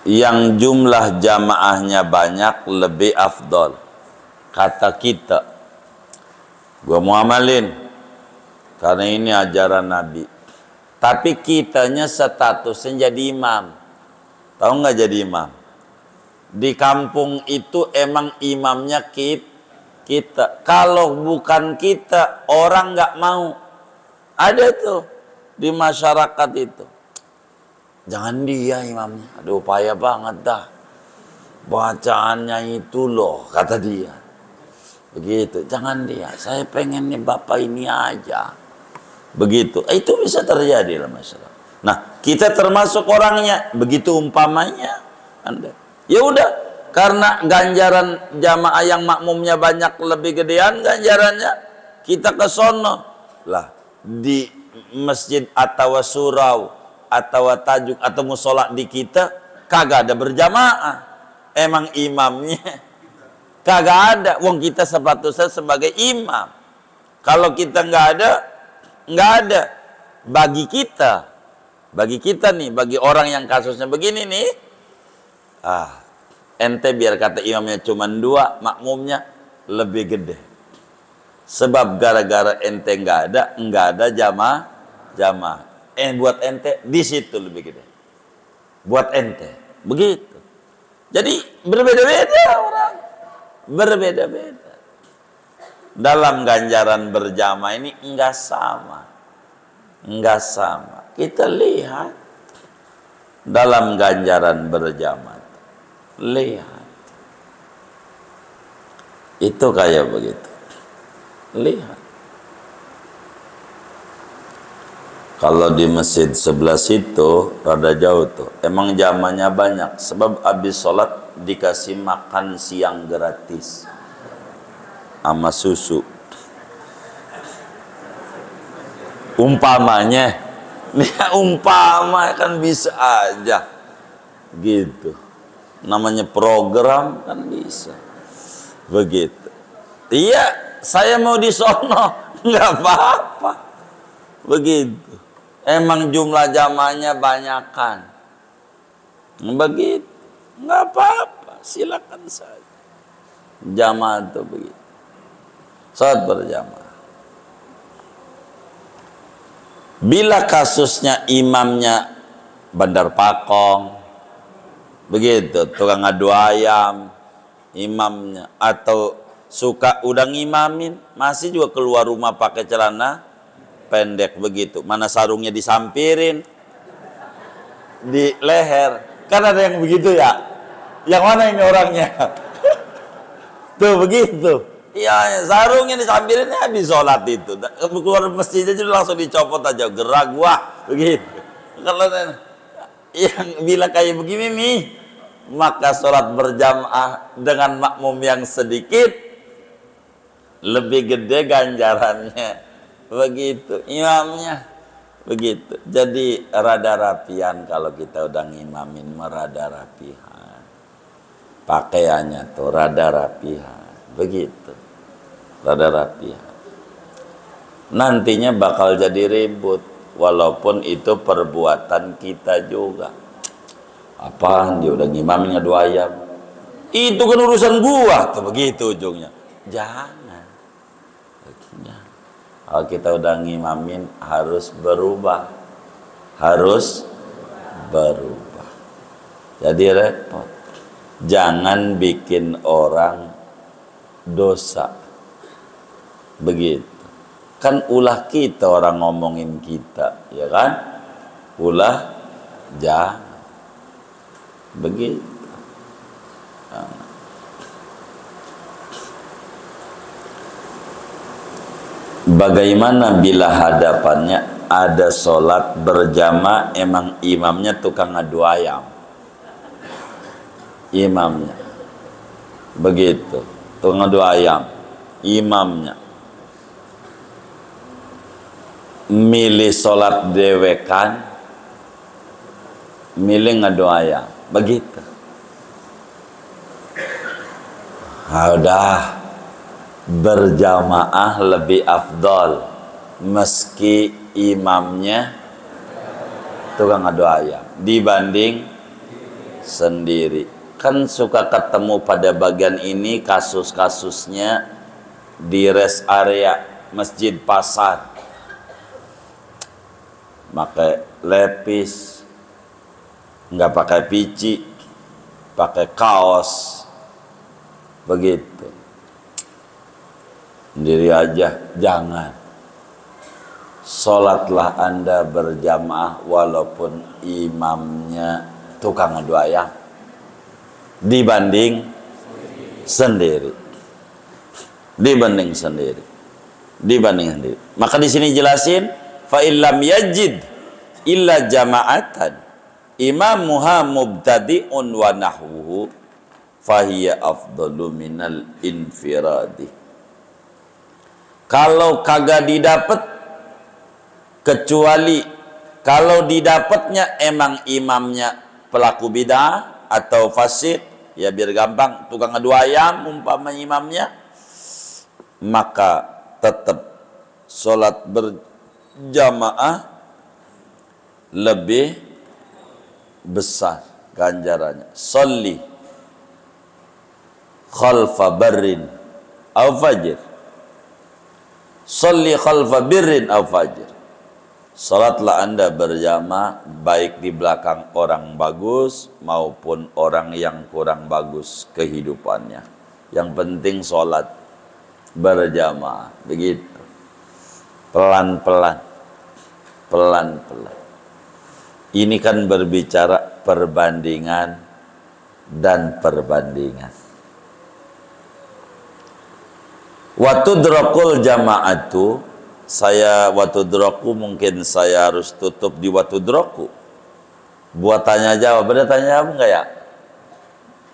yang jumlah jamaahnya banyak lebih afdol. Kata kita, gua mau amalin karena ini ajaran Nabi. Tapi kitanya statusnya jadi imam. Tahu nggak jadi imam? Di kampung itu emang imamnya kita. Kalau bukan kita, orang nggak mau. Ada tuh di masyarakat itu. Jangan dia imamnya, aduh payah banget dah. Bacaannya itu loh, kata dia. Begitu, jangan dia. Saya pengen nih bapak ini aja. Begitu, itu bisa terjadi dalam masyarakat. Nah, kita termasuk orangnya. Begitu umpamanya, Anda. Ya udah, karena ganjaran jamaah yang makmumnya banyak lebih gedean ganjarannya, kita ke sono lah di masjid atau surau atau tajuk atau musola di kita kagak ada berjamaah, emang imamnya kagak ada. Wong kita sepatutnya sebagai imam. Kalau kita nggak ada bagi kita nih, bagi orang yang kasusnya begini nih, ente biar kata imamnya cuma dua, makmumnya lebih gede. Sebab gara-gara ente nggak ada jamaah. Buat ente di situ lebih gede. Buat ente begitu. Jadi berbeda-beda orang, berbeda-beda. Dalam ganjaran berjamaah ini enggak sama. Kita lihat dalam ganjaran berjamaah, lihat itu kayak begitu. Lihat. Kalau di masjid sebelah situ rada jauh tuh, emang jamannya banyak. Sebab habis sholat dikasih makan siang gratis sama susu. Umpamanya, nih umpama kan bisa aja gitu. Namanya program kan bisa begitu. Iya, saya mau di sono, nggak apa-apa. Begitu. Emang jumlah jamaahnya banyakan. Begitu. Nggak apa-apa, silakan saja. Jamaah itu begitu. Saat berjamaah. Bila kasusnya imamnya Bandar Pakong, begitu, tukang adu ayam, imamnya, atau suka udang imamin, masih juga keluar rumah pakai celana pendek begitu, mana sarungnya disampirin di leher, kan ada yang begitu ya. Yang mana ini orangnya? Tuh begitu. Iya, sarungnya disampirin habis sholat itu. Keluar masjid aja langsung dicopot aja, gerak gua begitu. Kalau yang bila kayak begini nih, maka sholat berjamaah dengan makmum yang sedikit lebih gede ganjarannya. Begitu imamnya, begitu. Jadi rada rapian kalau kita udah ngimamin, merada rapihan. Pakaiannya tuh rada rapihan, begitu. Rada rapihan. Nantinya bakal jadi ribut, walaupun itu perbuatan kita juga. Apaan dia udah ngimamin ngadu ayam? Itu kan urusan gua tuh, begitu ujungnya. Jangan. Kalau kita udah ngimamin harus berubah. Harus berubah. Jadi repot. Jangan bikin orang dosa. Begitu. Kan ulah kita orang ngomongin kita, ya kan? Ulah jangan. Begitu. Bagaimana bila hadapannya ada sholat berjamaah, emang imamnya tukang ngadu ayam? Imamnya begitu, tukang ngadu ayam. Imamnya milih sholat dewekan, milih ngadu ayam, begitu. Udah, berjamaah lebih afdol meski imamnya tukang ngadu ayam dibanding sendiri. Kan suka ketemu pada bagian ini kasus-kasusnya di rest area masjid pasar, pakai lepis, nggak pakai pici, pakai kaos, begitu. Sendiri aja, jangan. Sholatlah Anda berjamaah walaupun imamnya tukang ngadu ayam dibanding sendiri. Dibanding sendiri. Dibanding sendiri. Maka di sini jelasin, fa illam yajid illa jama'atan imamuha mubtadi'un wa nahwuhu fahiya afdalu minal infiradi. Kalau kagak didapat, kecuali kalau didapatnya emang imamnya pelaku bid'ah atau fasik, ya biar gampang, tukang ngadu ayam umpama imamnya, maka tetap sholat berjamaah lebih besar ganjarannya. Sholli khalfa barrin au fajr, sholli khalfa birrin au fajr. Salatlah Anda berjamaah baik di belakang orang bagus maupun orang yang kurang bagus kehidupannya. Yang penting salat berjamaah, begitu. Pelan-pelan. Pelan-pelan. Ini kan berbicara perbandingan dan perbandingan. Watudrakul jama'atu, watudroku mungkin saya harus tutup di watudroku. Buat tanya jawab, ada tanya jawab enggak ya?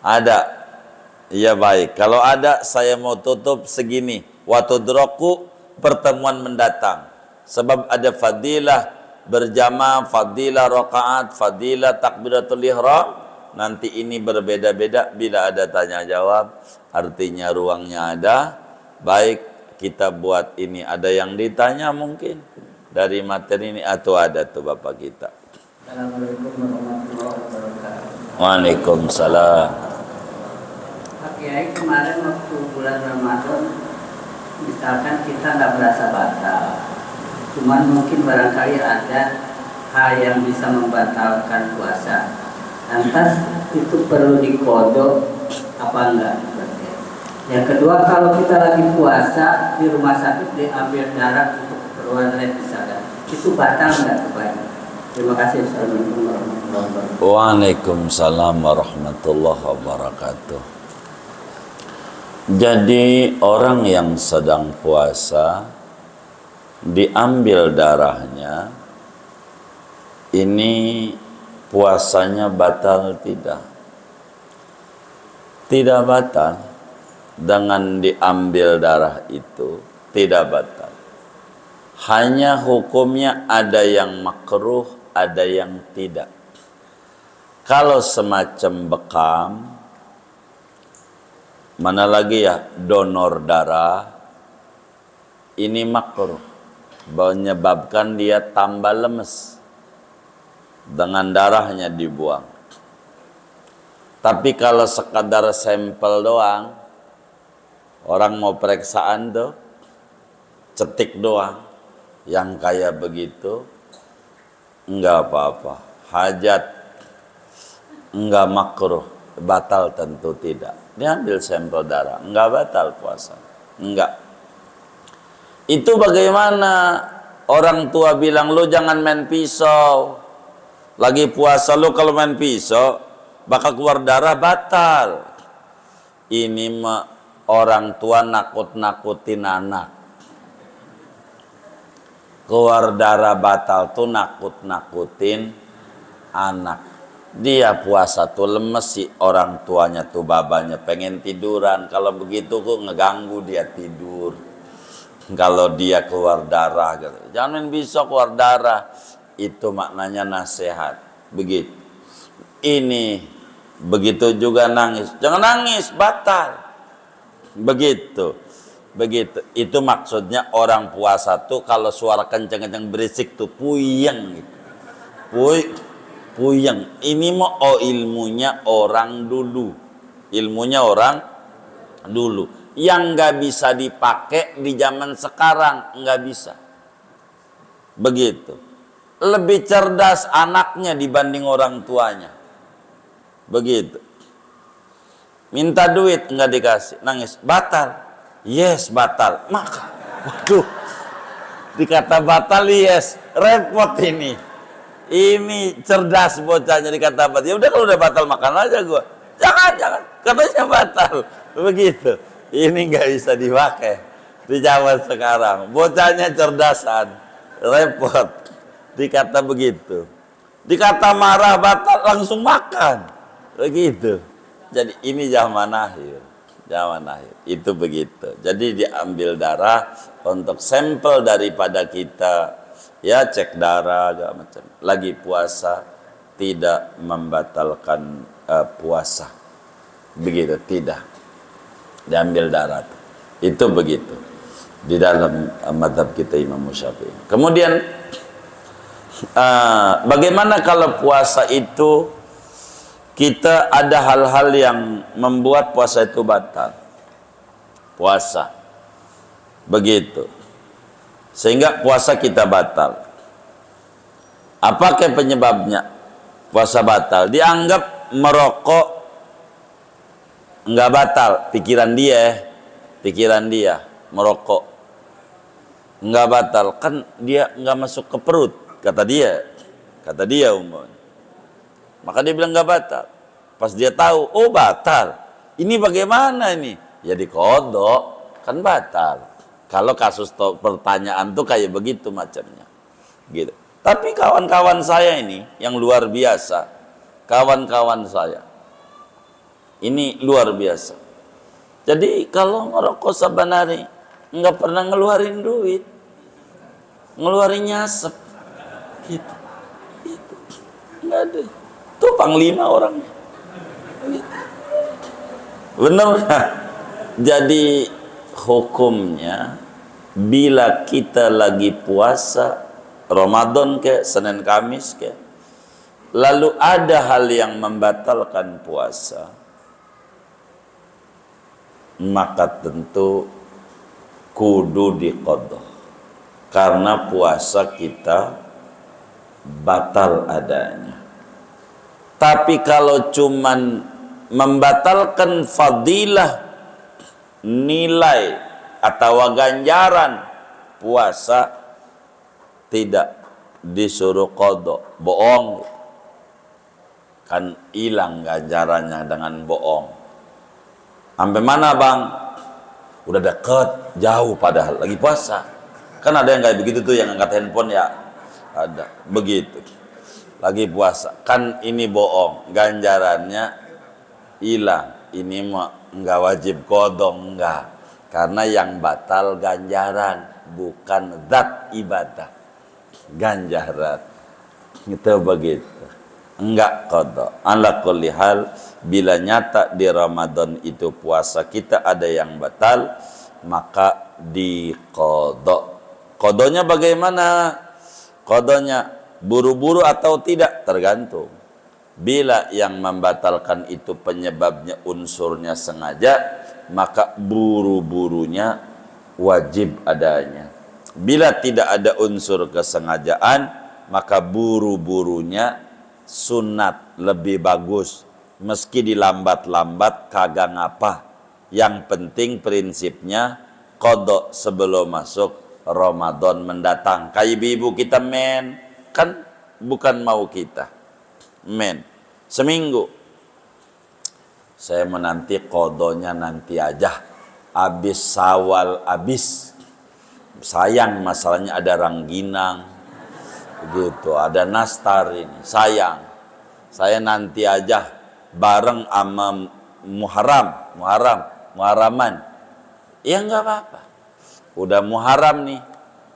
Ada. Iya baik. Kalau ada saya mau tutup segini. Watudroku pertemuan mendatang. Sebab ada fadilah berjamaah, fadilah rakaat, fadilah takbiratul ihram. Nanti ini berbeda-beda bila ada tanya jawab. Artinya ruangnya ada. Baik, kita buat ini. Ada yang ditanya mungkin dari materi ini atau ada tuh Bapak kita. Assalamualaikum warahmatullahi wabarakatuh. Waalaikumsalam. Pak Kiai, kemarin waktu bulan Ramadan, misalkan kita nggak berasa batal, cuman mungkin barangkali ada hal yang bisa membatalkan puasa. Lantas itu perlu dikodok apa enggak? Yang kedua, kalau kita lagi puasa di rumah sakit diambil darah untuk keperluan lain misalkan, itu batal nggak kebanyakan? Terima kasih. Assalamualaikum warahmatullahi wabarakatuh. Waalaikumsalam warahmatullahi wabarakatuh. Jadi orang yang sedang puasa diambil darahnya, ini puasanya batal tidak? Tidak batal dengan diambil darah itu, tidak batal. Hanya hukumnya ada yang makruh, ada yang tidak. Kalau semacam bekam, mana lagi ya, donor darah, ini makruh, menyebabkan dia tambah lemes dengan darahnya dibuang. Tapi kalau sekadar sampel doang, orang mau periksaan tuh, cetik doang, yang kayak begitu, enggak apa-apa. Hajat, enggak makruh, batal tentu tidak. Diambil sampel darah, enggak batal puasa, enggak. Itu bagaimana orang tua bilang, lu jangan main pisau, lagi puasa lu kalau main pisau, bakal keluar darah, batal. Ini mah orang tua nakut-nakutin anak. Keluar darah batal tuh nakut-nakutin anak. Dia puasa tuh lemes sih, orang tuanya tuh babanya pengen tiduran. Kalau begitu kok ngeganggu dia tidur. Kalau dia keluar darah gitu. Jangan bisa keluar darah. Itu maknanya nasihat. Begitu. Ini begitu juga nangis. Jangan nangis, batal. Begitu. Begitu. Itu maksudnya orang puasa tuh kalau suara kencang-kencang berisik tuh puyeng gitu. Puyeng. Ini mau ilmunya orang dulu. Ilmunya orang dulu. Yang nggak bisa dipakai di zaman sekarang, nggak bisa. Begitu. Lebih cerdas anaknya dibanding orang tuanya. Begitu. Minta duit nggak dikasih, nangis, batal. Yes, batal. Maka, waduh, dikata batal, yes, repot ini. Ini cerdas bocahnya dikata batal. Ya udah kalau udah batal makan aja gua. Jangan, katanya batal. Begitu. Ini nggak bisa dipakai di zaman sekarang. Bocahnya cerdasan, repot. Dikata begitu. Dikata marah batal langsung makan. Begitu. Jadi ini zaman akhir. Zaman akhir. Itu begitu. Jadi diambil darah untuk sampel daripada kita. Ya cek darah agak macam. Lagi puasa tidak membatalkan puasa. Begitu, tidak. Diambil darah. Itu begitu. Di dalam mazhab kita Imam Syafi'i. Kemudian bagaimana kalau puasa itu kita ada hal-hal yang membuat puasa itu batal. Puasa. Begitu. Sehingga puasa kita batal. Apakah penyebabnya puasa batal? Dianggap merokok enggak batal, pikiran dia merokok enggak batal, kan dia enggak masuk ke perut, kata dia umumnya. Maka dia bilang enggak batal. Pas dia tahu, oh batal, ini bagaimana ini? Ya dikodok, kan batal. Kalau kasus pertanyaan tuh kayak begitu macamnya, gitu. Tapi kawan-kawan saya ini yang luar biasa, kawan-kawan saya ini luar biasa. Jadi kalau ngerokok saban hari nggak pernah ngeluarin duit, ngeluarin nyasep, gitu. Nggak ada. Tuh panglima orangnya. Gitu. Benar nggak? Jadi hukumnya bila kita lagi puasa Ramadan ke Senin Kamis ke, lalu ada hal yang membatalkan puasa, maka tentu kudu diqadha, karena puasa kita batal adanya. Tapi kalau cuman membatalkan fadilah, nilai atau ganjaran puasa, tidak disuruh qadha, bohong, kan hilang ganjarannya dengan bohong. Sampai mana bang? Udah deket, jauh padahal lagi puasa. Kan ada yang kayak begitu tuh, yang angkat handphone ya, ada begitu. Lagi puasa, kan ini bohong, ganjarannya hilang ini mah enggak wajib qadha, enggak. Karena yang batal ganjaran, bukan zat ibadah. Ganjaran. Itu begitu. Enggak qadha. Ala kulli hal, bila nyata di Ramadan itu puasa kita ada yang batal, maka diqadha. Qadhanya bagaimana? Qadhanya buru-buru atau tidak? Tergantung. Bila yang membatalkan itu penyebabnya unsurnya sengaja, maka buru-burunya wajib adanya. Bila tidak ada unsur kesengajaan, maka buru-burunya sunat, lebih bagus. Meski dilambat-lambat kagak ngapa. Yang penting prinsipnya qadha sebelum masuk Ramadan mendatang. Kayak ibu-ibu kita men, kan bukan mau kita. Men, seminggu. Saya menanti qadhanya nanti aja. Habis Syawal habis. Sayang masalahnya ada rangginang. Begitu, ada nastar ini. Sayang. Saya nanti aja bareng sama Muharraman. Ya enggak apa-apa. Udah Muharram nih,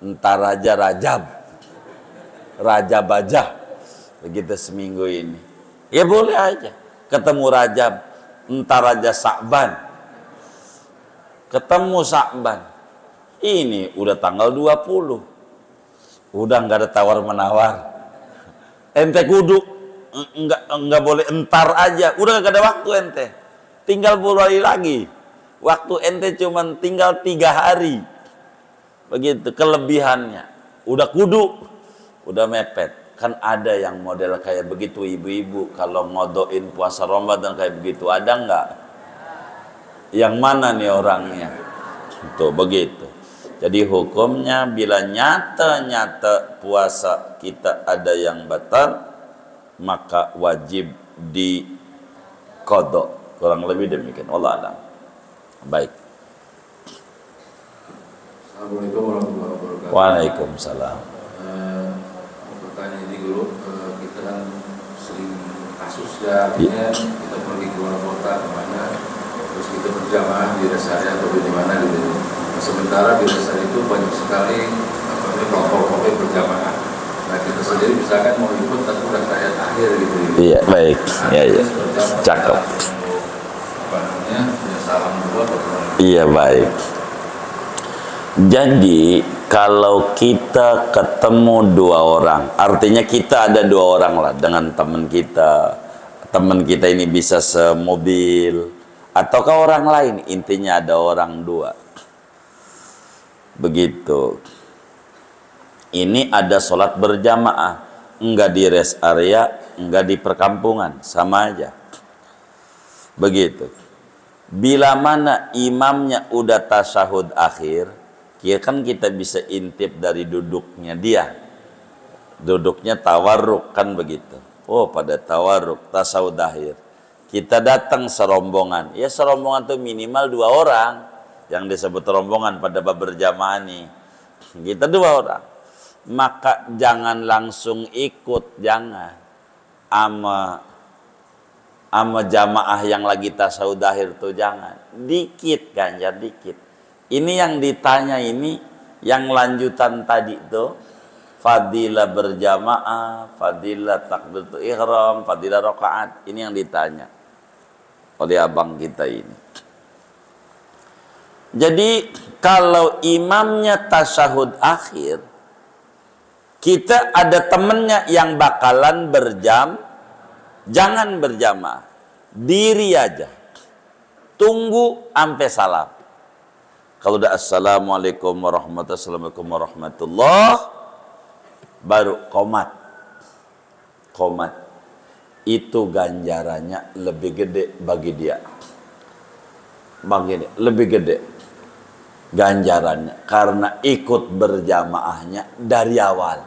entar aja Rajab aja. Begitu seminggu ini. Ya boleh aja. Ketemu Rajab, entar aja Sa'ban. Ketemu Sa'ban. Ini udah tanggal 20. Udah enggak ada tawar-menawar. Ente kudu enggak boleh entar aja. Udah enggak ada waktu ente. Tinggal 10 hari lagi. Waktu ente cuman tinggal 3 hari. Begitu kelebihannya. Udah kudu, udah mepet. Kan ada yang model kayak begitu ibu-ibu. Kalau ngodoin puasa Ramadan kayak begitu, ada nggak? Yang mana nih orangnya? Tuh begitu. Jadi hukumnya bila nyata-nyata puasa kita ada yang batal, maka wajib di qadha. Kurang lebih demikian. Wallahu a'lam. Baik. Assalamualaikum warahmatullahi wabarakatuh. Waalaikumsalam. Bertanya ini guru, kita kan sering kasus ya, artinya kita pergi ke luar kota kemana, terus kita berjamaah di rest area atau di mana gitu. Sementara di rest area itu banyak sekali kelompok-kelompok berjamaah. Nah kita sendiri misalkan mau ikut tapi udah kayak akhir gitu. Iya baik. Iya iya. Cakep. Apa namanya? Ya salam dulu. Iya baik. Jadi kalau kita ketemu 2 orang, artinya kita ada 2 orang lah dengan teman kita. Teman kita ini bisa semobil ataukah orang lain, intinya ada orang 2. Begitu. Ini ada sholat berjamaah, enggak di rest area, enggak di perkampungan, sama aja. Begitu. Bila mana imamnya udah tasyahud akhir, ya kan kita bisa intip dari duduknya dia. Duduknya tawarruk kan begitu. Oh pada tawarruk, tasyahud akhir. Kita datang serombongan. Ya serombongan itu minimal 2 orang. Yang disebut rombongan pada bab berjamaah nih. Kita 2 orang. Maka jangan langsung ikut, jangan. Ama jamaah yang lagi tasyahud akhir tuh jangan. Dikit ganjar dikit. Ini yang ditanya ini, yang lanjutan tadi tuh, fadilah berjamaah, fadilah takbiratul ihram, fadilah rakaat. Ini yang ditanya oleh abang kita ini. Jadi kalau imamnya tasyahud akhir, kita ada temennya yang bakalan jangan berjamaah, diri aja, tunggu sampai salam. Kalau udah assalamualaikum warahmatullahi baru qomat. Itu ganjarannya lebih gede bagi dia. Lebih gede ganjarannya karena ikut berjamaahnya dari awal.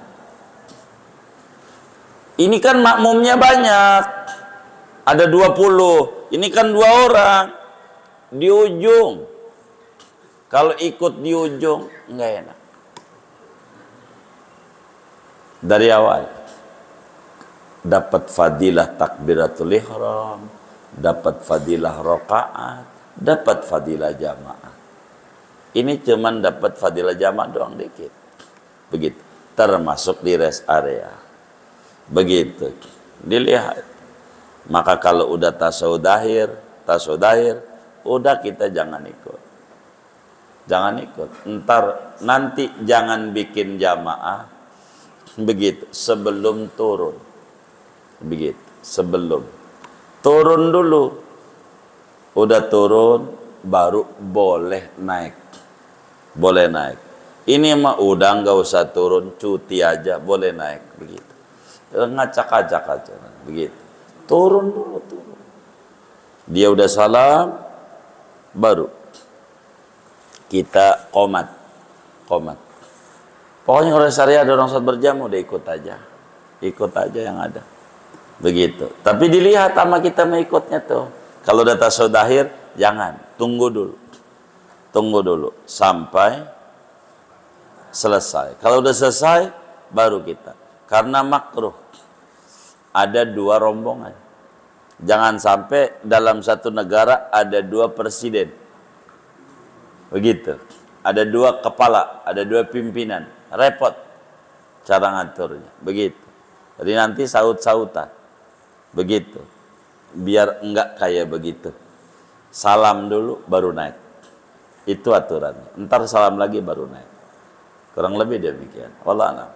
Ini kan makmumnya banyak. Ada 20. Ini kan 2 orang di ujung. Kalau ikut di ujung, enggak enak. Dari awal dapat fadilah takbiratul ihram, dapat fadilah rakaat, dapat fadilah jamaah. Ini cuman dapat fadilah jamaah doang dikit. Begitu. Termasuk di rest area. Begitu. Dilihat. Maka kalau udah tasawuf dahir, udah kita jangan ikut. Jangan ikut. Ntar nanti jangan bikin jamaah. Begitu. Sebelum turun. Begitu. Sebelum. Turun dulu. Udah turun, baru boleh naik. Boleh naik. Ini mah udah nggak usah turun, cuti aja, boleh naik. Begitu. Ngacak-acak aja. Begitu. Turun dulu, turun. Dia udah salam, baru kita qomat. Pokoknya kalau syariah ada orang sholat berjamaah, udah ikut aja yang ada. Begitu. Tapi dilihat sama kita mengikutnya tuh. Kalau udah tasawuf dahir, jangan, tunggu dulu sampai selesai. Kalau udah selesai, baru kita. Karena makruh. Ada 2 rombongan. Jangan sampai dalam satu negara ada 2 presiden. Begitu. Ada 2 kepala, ada 2 pimpinan. Repot cara ngaturnya. Begitu. Jadi nanti saut-sautan. Begitu. Biar enggak kayak begitu. Salam dulu baru naik. Itu aturannya. Ntar salam lagi baru naik. Kurang lebih demikian. Wallah a'lam.